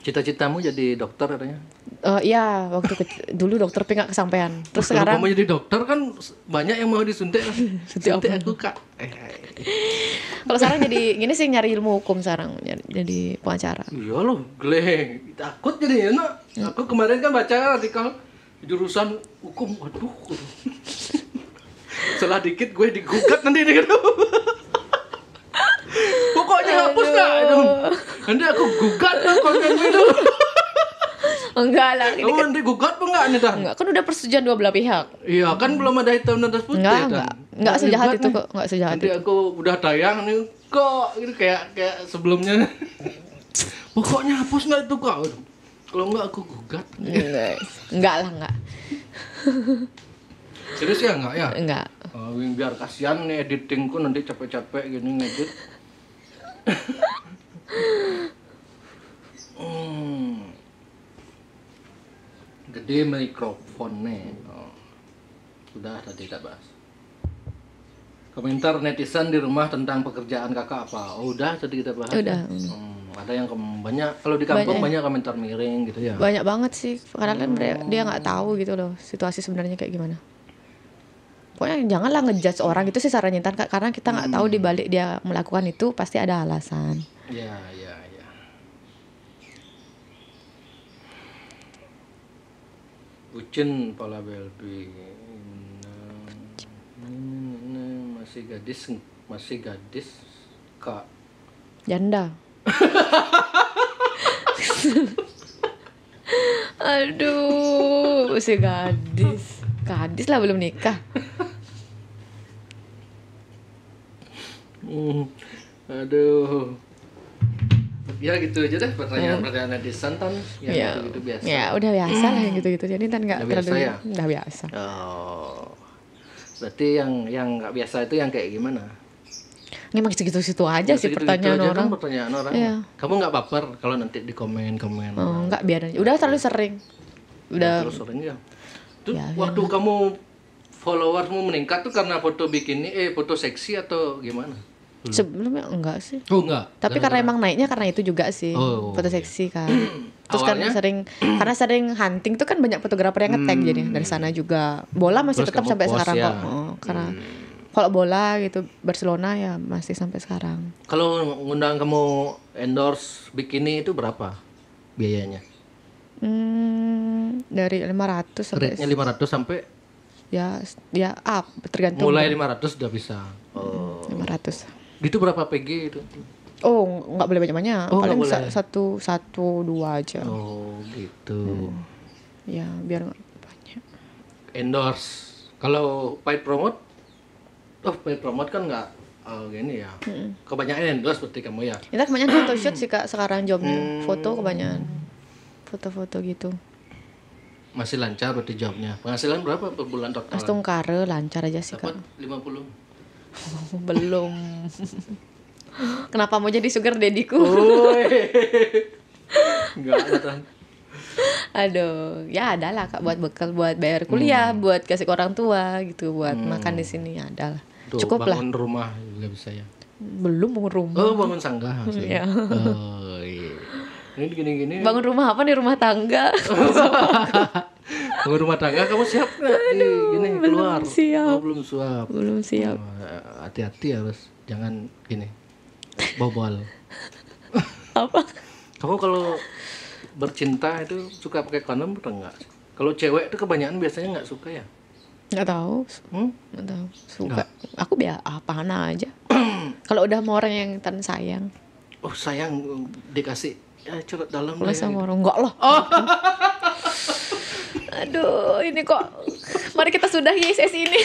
[SPEAKER 2] Cita-citamu jadi dokter katanya?
[SPEAKER 1] Iya, waktu dulu dokter tapi nggak kesampaian. Terus sekarang
[SPEAKER 2] kamu jadi dokter kan banyak yang mau disuntik. Suntik aku Kak.
[SPEAKER 1] Kalau sekarang jadi gini sih nyari ilmu hukum sekarang jadi pengacara.
[SPEAKER 2] Iya loh, Gleng. Takut jadi enak. Aku kemarin kan baca artikel jurusan hukum. Waduh. Setelah dikit gue digugat nanti gitu. Pokoknya hapus dah. Nanti aku gugat lah konten itu.
[SPEAKER 1] Enggak lah.
[SPEAKER 2] Kamu nanti gugat apa enggak nih dah?
[SPEAKER 1] Enggak, kan udah persetujuan dua belah pihak.
[SPEAKER 2] Iya, kan belum ada hitam dan atas putih.
[SPEAKER 1] Nggak sejahat itu kok, nggak sejahat
[SPEAKER 2] nanti
[SPEAKER 1] itu.
[SPEAKER 2] aku udah tayang nih kok gitu kayak sebelumnya. Pokoknya hapus nggak itu kak? Kalau nggak aku gugat.
[SPEAKER 1] Enggak lah, enggak.
[SPEAKER 2] Serius ya nggak ya?
[SPEAKER 1] Enggak.
[SPEAKER 2] Biar kasihan nih editingku nanti capek-capek gini ngedit. Gede mikrofonnya. Udah tadi kita bahas. Komentar netizen di rumah tentang pekerjaan kakak apa? Udah tadi kita bahas.
[SPEAKER 1] Udah.
[SPEAKER 2] Ada yang banyak, kalau di kampung banyak komentar miring gitu ya.
[SPEAKER 1] Banyak banget sih, karena kan dia nggak tahu gitu loh situasi sebenarnya kayak gimana. Pokoknya janganlah ngejudge orang, itu sih saran Intan, karena kita nggak tahu di balik dia melakukan itu pasti ada alasan.
[SPEAKER 2] Iya. Bucin pola BLB. Masih gadis kak.
[SPEAKER 1] Janda. Aduh, masih gadis lah, belum nikah.
[SPEAKER 2] Aduh. Ya gitu aja deh pertanyaan netizen Tan yang gitu biasa.
[SPEAKER 1] Ya udah biasa lah yang gitu-gitu. Jadi Tan nggak terlalu
[SPEAKER 2] ya?
[SPEAKER 1] Udah biasa.
[SPEAKER 2] Oh. Berarti yang nggak biasa itu yang kayak gimana?
[SPEAKER 1] Ini emang segitu-situ aja sih pertanyaan
[SPEAKER 2] aja
[SPEAKER 1] orang.
[SPEAKER 2] Kan pertanyaan orang. Iya. Kamu nggak baper kalau nanti di komen.
[SPEAKER 1] Oh, nggak, biar aja. Udah terlalu sering. Udah
[SPEAKER 2] terlalu sering ya. Tuh waktu kamu followersmu meningkat tuh karena foto bikini, foto seksi atau gimana?
[SPEAKER 1] Sebelumnya enggak sih.
[SPEAKER 2] Oh enggak.
[SPEAKER 1] Tapi karena emang naiknya karena itu juga sih. Foto seksi kan. Terus
[SPEAKER 2] awalnya?
[SPEAKER 1] Karena sering hunting tuh kan banyak fotografer yang nge-tag jadi dari sana juga. Bola masih tetap sampai sekarang kok. Karena kalau bola gitu Barcelona ya masih sampai sekarang.
[SPEAKER 2] Kalau ngundang kamu endorse bikini itu berapa biayanya?
[SPEAKER 1] Dari 500 sampai
[SPEAKER 2] Rate-nya 500 sampai
[SPEAKER 1] ya up tergantung.
[SPEAKER 2] Mulai 500 udah bisa.
[SPEAKER 1] 500.
[SPEAKER 2] Itu berapa PG itu?
[SPEAKER 1] Oh, nggak boleh banyak-banyak. Paling satu dua aja.
[SPEAKER 2] Oh, gitu.
[SPEAKER 1] Ya, biar nggak banyak.
[SPEAKER 2] Endorse. Kalau paid promote? Paid promote kan nggak gini ya. Kebanyakan endorse seperti kamu ya.
[SPEAKER 1] Kita kebanyakan foto shoot sih Kak sekarang jobnya. Foto kebanyakan. Foto-foto gitu.
[SPEAKER 2] Masih lancar berarti jobnya. Penghasilan berapa per bulan total?
[SPEAKER 1] Astung kare lancar aja sih Kak.
[SPEAKER 2] Dapat 50.
[SPEAKER 1] Belum. Kenapa mau jadi sugar daddy-ku?
[SPEAKER 2] Enggak ada.
[SPEAKER 1] Aduh, ya ada lah Kak buat bekal, buat bayar kuliah, buat kasih ke orang tua gitu, buat makan di sini ada lah. Cukup lah.
[SPEAKER 2] Bangun rumah juga bisa ya.
[SPEAKER 1] Belum bangun rumah.
[SPEAKER 2] Oh, bangun sanggah maksudnya.
[SPEAKER 1] Ya.
[SPEAKER 2] Oh, iya. Ini gini-gini.
[SPEAKER 1] Bangun rumah apa nih, rumah tangga?
[SPEAKER 2] Bangun rumah tangga kamu siap nggak? Gini keluar.
[SPEAKER 1] Siap.
[SPEAKER 2] Belum siap.
[SPEAKER 1] Oh,
[SPEAKER 2] Hati-hati harus, jangan gini. Bobol.
[SPEAKER 1] Apa?
[SPEAKER 2] Kamu kalau bercinta itu suka pakai kondom atau enggak? Kalau cewek itu kebanyakan biasanya nggak suka ya?
[SPEAKER 1] Nggak tahu. Nggak tahu. Suka. Aku apaan aja. Kalau udah mau orang yang Tan sayang.
[SPEAKER 2] Oh sayang dikasih curhat dalam.
[SPEAKER 1] Kalau sama orang enggak lah. Aduh, ini kok. Mari kita sudahi sesi ini.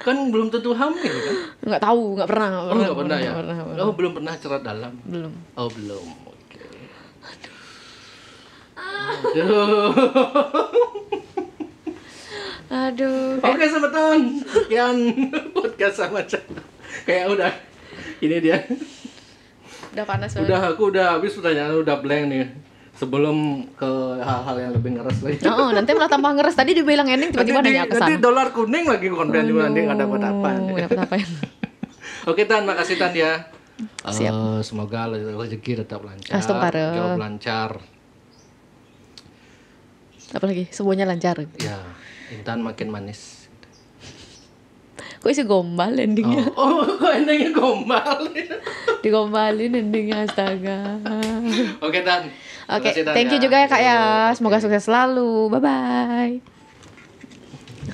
[SPEAKER 2] Kan belum tentu hamil kan?
[SPEAKER 1] Nggak tahu, nggak pernah.
[SPEAKER 2] Nggak pernah ya? Belum pernah curhat dalam?
[SPEAKER 1] Belum.
[SPEAKER 2] Oh belum. Oke. Aduh.
[SPEAKER 1] Aduh.
[SPEAKER 2] Oke teman-teman, sekian podcast sama kayak udah. Ini dia.
[SPEAKER 1] Udah panas banget.
[SPEAKER 2] Aku udah habis pertanyaan, udah blank nih. Sebelum ke hal-hal yang lebih ngeres lagi.
[SPEAKER 1] Nanti malah tambah ngeres. Tadi dibilang ending tiba-tiba nanya ke sana.
[SPEAKER 2] Nanti dolar kuning lagi konten juga, nanti nggak dapat apa.
[SPEAKER 1] Dapat apa ya?
[SPEAKER 2] Oke Tan, makasih Tan ya.
[SPEAKER 1] Siap.
[SPEAKER 2] Semoga rezeki tetap lancar.
[SPEAKER 1] Astagfirullah.
[SPEAKER 2] Job lancar.
[SPEAKER 1] Apalagi semuanya lancar.
[SPEAKER 2] Ya, Intan makin manis.
[SPEAKER 1] Kok isi gombal endingnya?
[SPEAKER 2] Kok endingnya gombal?
[SPEAKER 1] Digombalin endingnya, astaga.
[SPEAKER 2] Oke Tan.
[SPEAKER 1] Oke, thank you juga ya Kak ya. Semoga sukses selalu. Bye-bye.